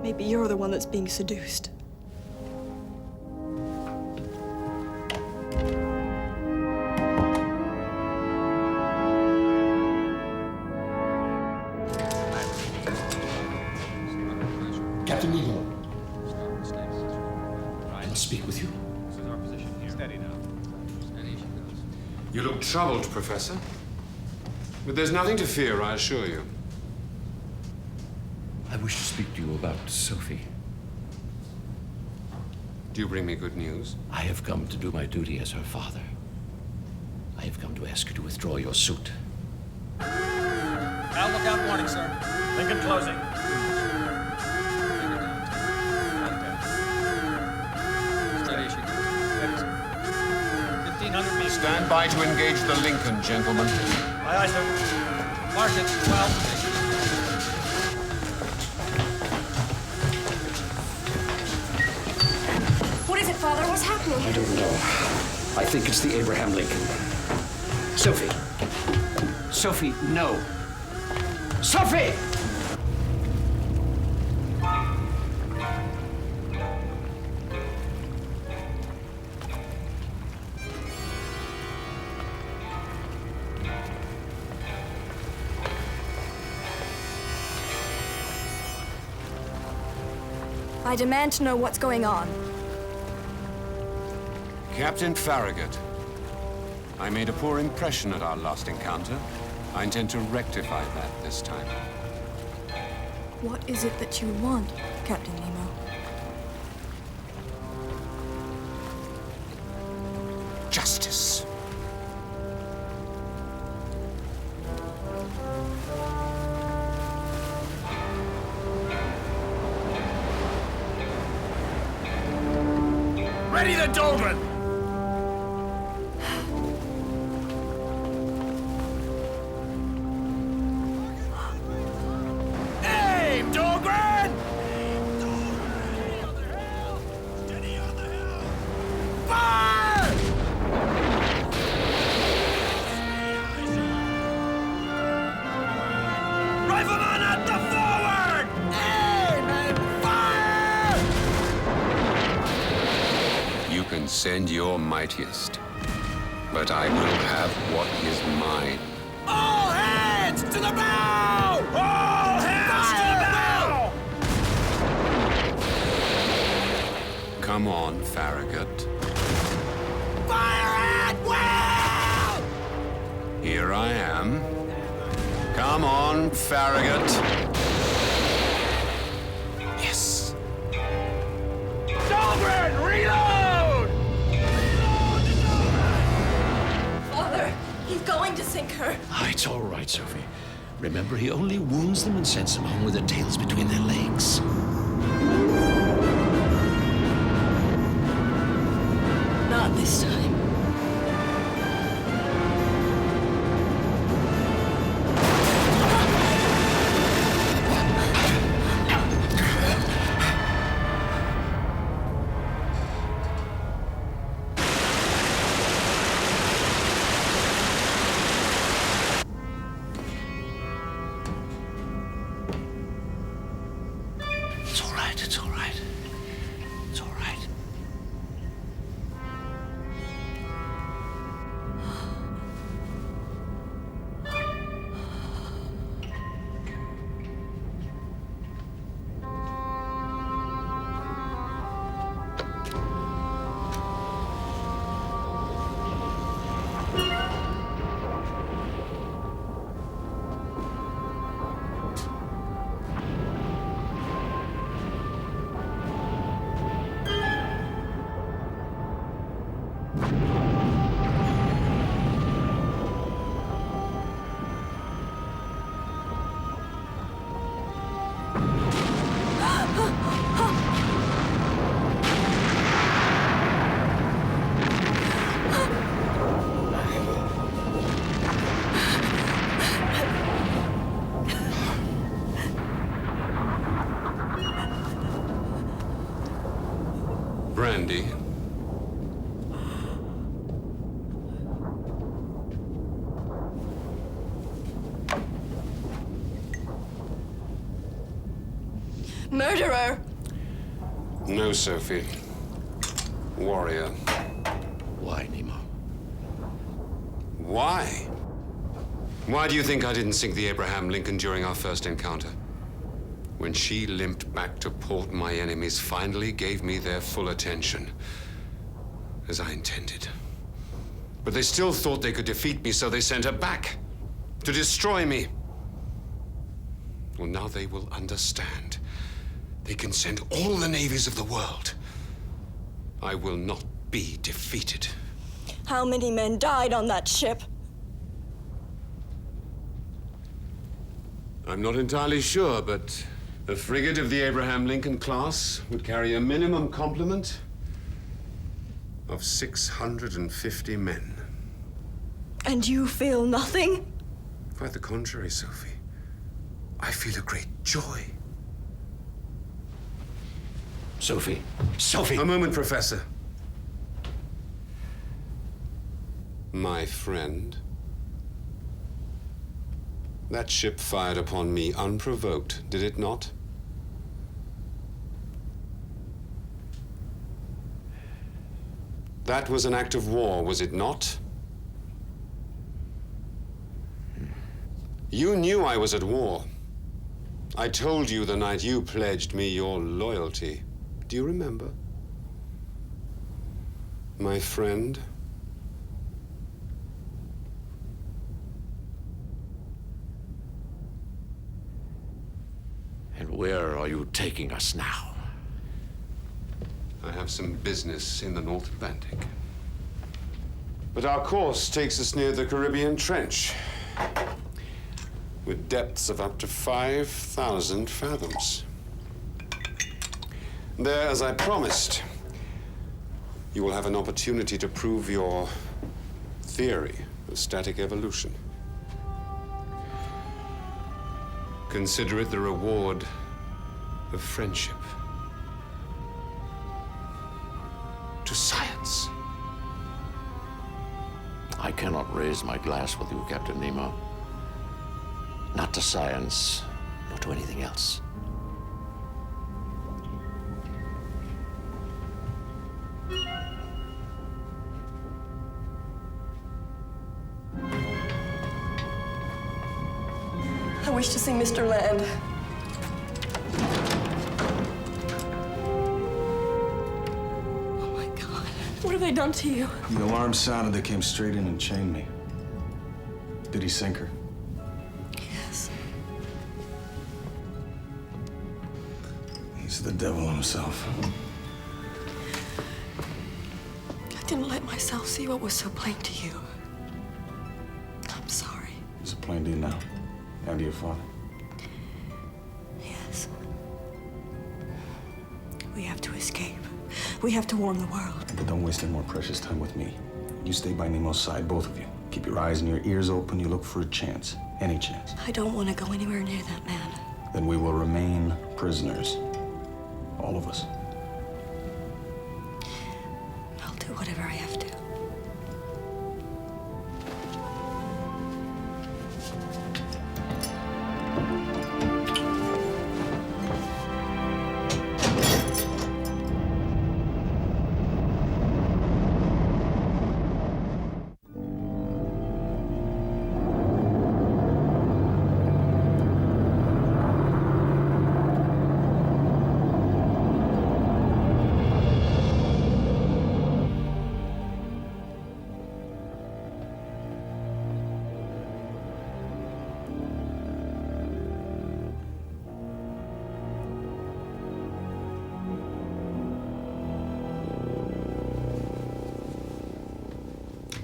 Maybe you're the one that's being seduced. Captain Nemo. I must speak with you. This is our position here. Steady now. You look troubled, Professor. But there's nothing to fear, I assure you. I wish to speak to you about Sophie. Do you bring me good news? I have come to do my duty as her father. I have come to ask you to withdraw your suit. Now look out warning, sir. Lincoln closing. Steady, she goes. Steady, sir. 1,500 meters. Stand by to engage the Lincoln, gentlemen. Aye, aye, sir. Mark it. 12. What is it, Father? What's happening? I don't know. I think it's the Abraham Lincoln. Sophie. Sophie, no. Sophie! I demand to know what's going on. Captain Farragut. I made a poor impression at our last encounter. I intend to rectify that this time. What is it that you want, Captain Nemo? Justice. Ready the Doldrin! Aim, Dahlgren! Fire! Rifleman at the forward! Aim and fire! You can send your mightiest, but I will have what is mine. All hands to the bow! All hands to the bow! Come on, Farragut. Fire at will! Here I am. Come on, Farragut. Yes. Dahlgren, reload! Father, he's going to sink her. Ah, it's all right, Sophie. Remember, he only wounds them and sends them home with their tails between their legs. Not this time. It's all right, it's all right. It's all right. Murderer! No, Sophie. Warrior. Why, Nemo? Why? Why do you think I didn't sink the Abraham Lincoln during our first encounter? When she limped back to port, my enemies finally gave me their full attention, as I intended. But they still thought they could defeat me, so they sent her back to destroy me. Well, now they will understand. They can send all the navies of the world. I will not be defeated. How many men died on that ship? I'm not entirely sure, but a frigate of the Abraham Lincoln class would carry a minimum complement of 650 men. And you feel nothing? Quite the contrary, Sophie. I feel a great joy. Sophie. Sophie! A moment, Professor. My friend. That ship fired upon me unprovoked, did it not? That was an act of war, was it not? You knew I was at war. I told you the night you pledged me your loyalty. Do you remember? My friend? And where are you taking us now? I have some business in the North Atlantic. But our course takes us near the Caribbean Trench, with depths of up to 5,000 fathoms. There, as I promised, you will have an opportunity to prove your theory of static evolution. Consider it the reward of friendship. To science. I cannot raise my glass with you, Captain Nemo. Not to science, nor to anything else. I wish to see Mr. Land. Oh my God. What have they done to you? The alarm sounded, they came straight in and chained me. Did he sink her? Yes. He's the devil himself. I didn't let myself see what was so plain to you. I'm sorry. Is it plain to you now? And to your father? Yes. We have to escape. We have to warn the world. But don't waste any more precious time with me. You stay by Nemo's side, both of you. Keep your eyes and your ears open. You look for a chance. Any chance. I don't want to go anywhere near that man. Then we will remain prisoners. All of us. I'll do whatever I have to.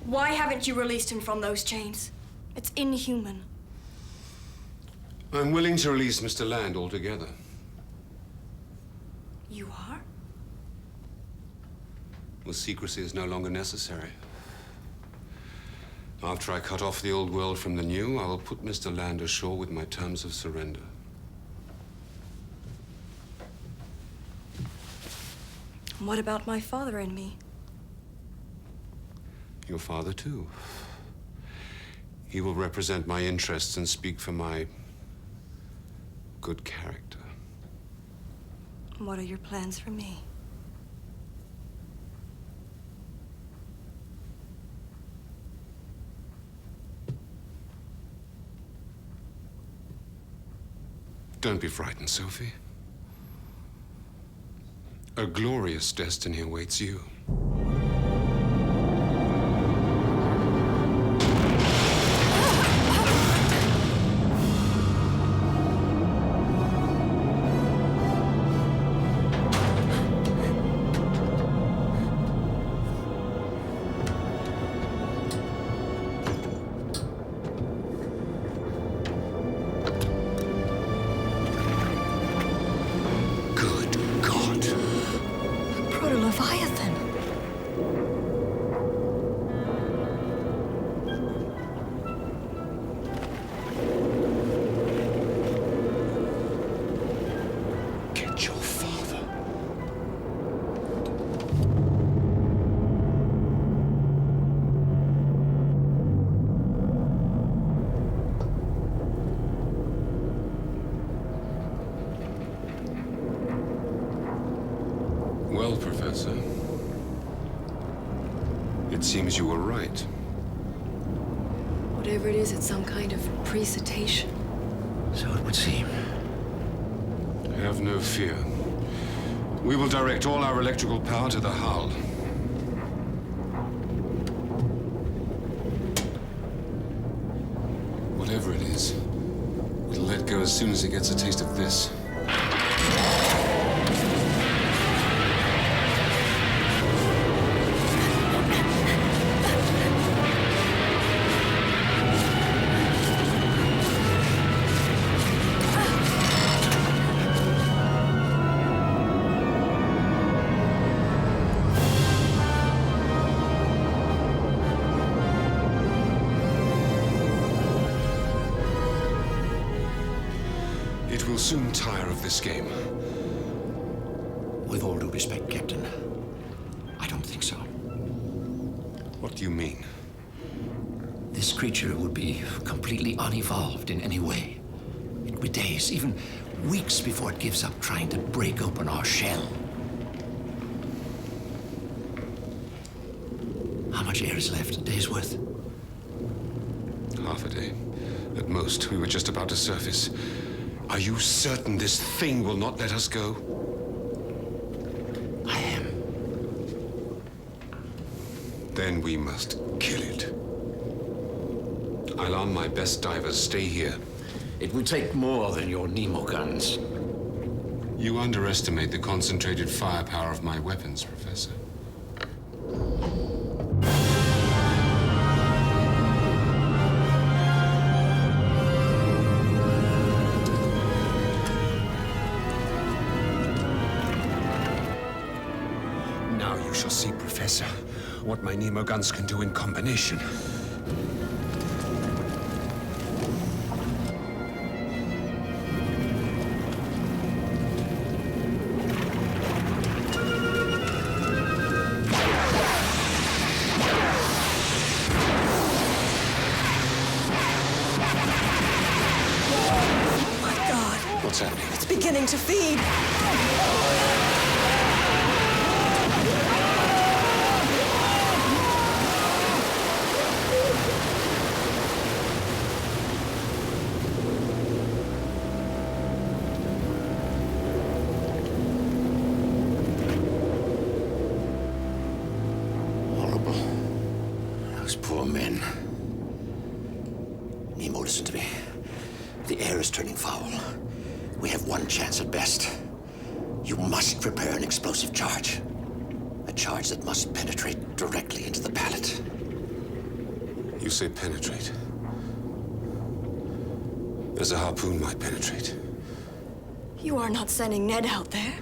Why haven't you released him from those chains? It's inhuman. I'm willing to release Mr. Land altogether. You are? Well, secrecy is no longer necessary. After I cut off the old world from the new, I will put Mr. Land ashore with my terms of surrender. What about my father and me? Your father, too. He will represent my interests and speak for my good character. What are your plans for me? Don't be frightened, Sophie. A glorious destiny awaits you. Proto-Leviathan. Get your father. Well, Professor, it seems you were right. Whatever it is, it's some kind of precipitation. So it would seem. Have no fear. We will direct all our electrical power to the hull. Whatever it is, it'll let go as soon as it gets a taste of this. It will soon tire of this game. With all due respect, Captain, I don't think so. What do you mean? This creature would be completely unevolved in any way. It would be days, even weeks before it gives up trying to break open our shell. How much air is left? A day's worth? Half a day. At most, we were just about to surface. Are you certain this thing will not let us go? I am. Then we must kill it. I'll arm my best divers. Stay here. It would take more than your Nemo guns. You underestimate the concentrated firepower of my weapons, Professor. Now you shall see, Professor, what my Nemo guns can do in combination. What's happening? It's beginning to feed. Horrible. Those poor men. Nemo, listen to me. The air is turning foul. We have one chance at best. You must prepare an explosive charge. A charge that must penetrate directly into the palate. You say penetrate. As a harpoon might penetrate. You are not sending Ned out there.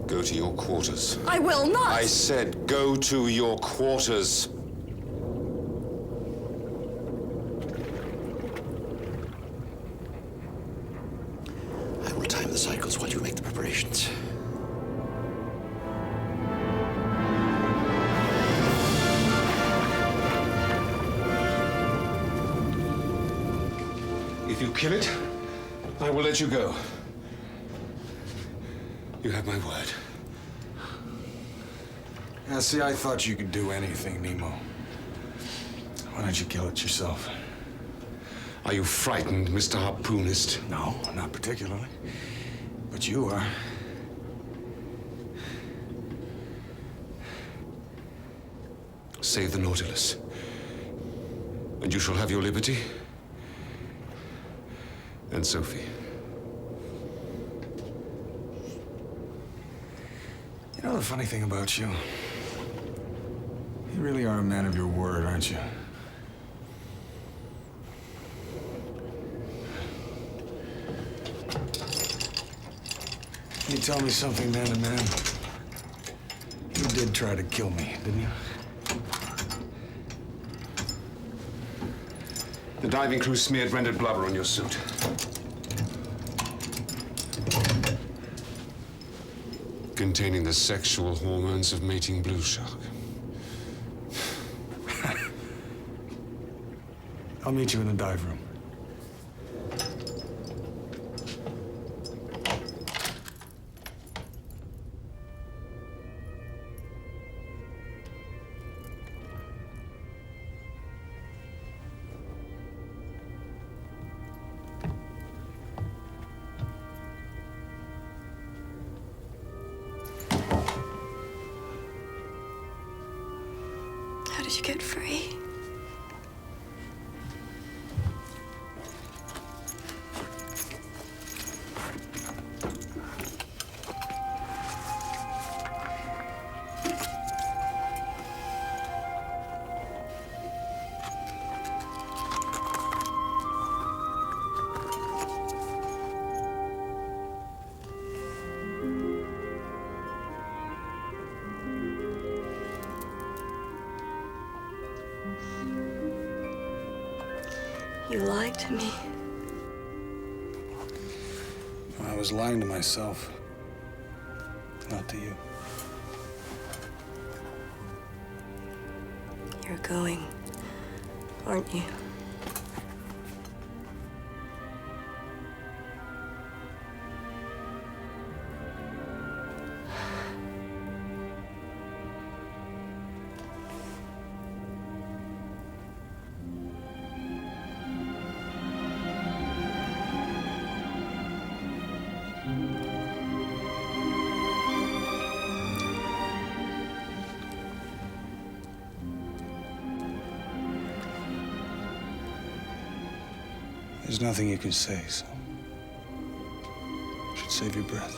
Go to your quarters. I will not! I said go to your quarters. I will time the cycles while you make the preparations. If you kill it, I will let you go. You have my word. Yeah, see, I thought you could do anything, Nemo. Why don't you kill it yourself? Are you frightened, Mr. Harpoonist? No, not particularly. But you are. Save the Nautilus, and you shall have your liberty. And Sophie. You know the funny thing about you? You really are a man of your word, aren't you? Can you tell me something, man to man? You did try to kill me, didn't you? The diving crew smeared rendered blubber on your suit. Containing the sexual hormones of mating blue shark. I'll meet you in the dive room. How did you get free? You lied to me. I was lying to myself, not to you. You're going, aren't you? There's nothing you can say, so you should save your breath.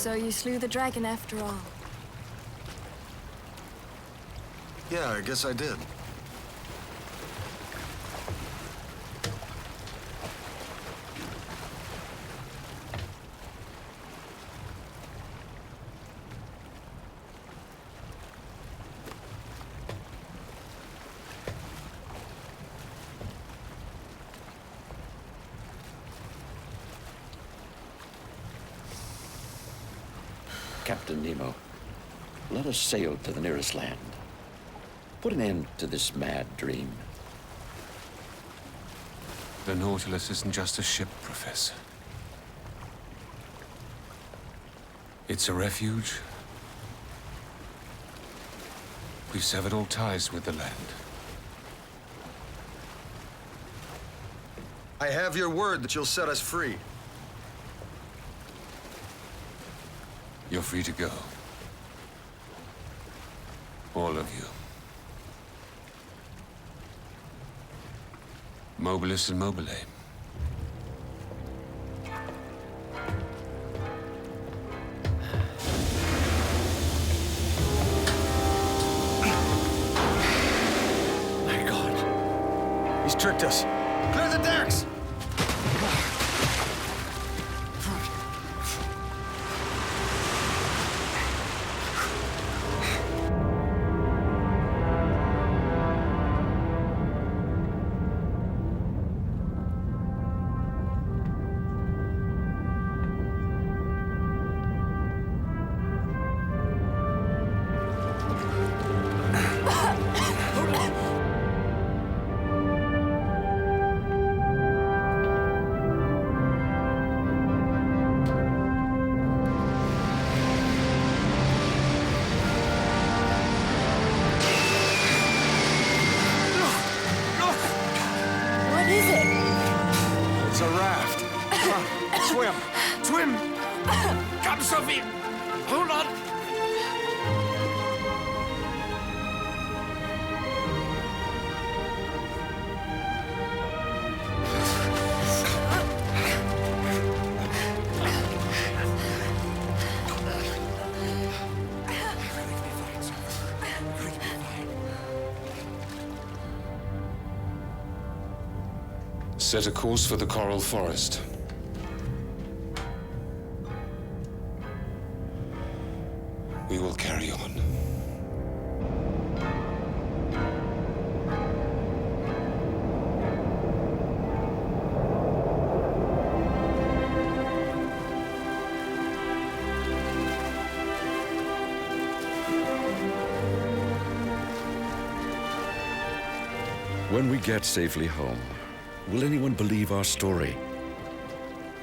So you slew the dragon after all. Yeah, I guess I did. Captain Nemo, let us sail to the nearest land. Put an end to this mad dream. The Nautilus isn't just a ship, Professor. It's a refuge. We've severed all ties with the land. I have your word that you'll set us free. You're free to go. All of you. Mobilis and Mobile. My God. He's tricked us. Clear the decks! Come, Sophie! Hold on! Set a course for the Coral Forest. We will carry on. When we get safely home, will anyone believe our story?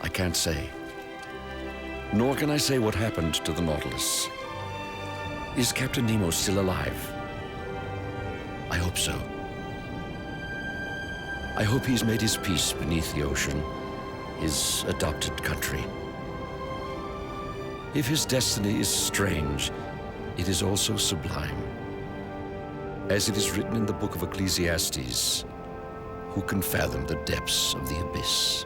I can't say. Nor can I say what happened to the Nautilus. Is Captain Nemo still alive? I hope so. I hope he's made his peace beneath the ocean, his adopted country. If his destiny is strange, it is also sublime. As it is written in the book of Ecclesiastes, who can fathom the depths of the abyss?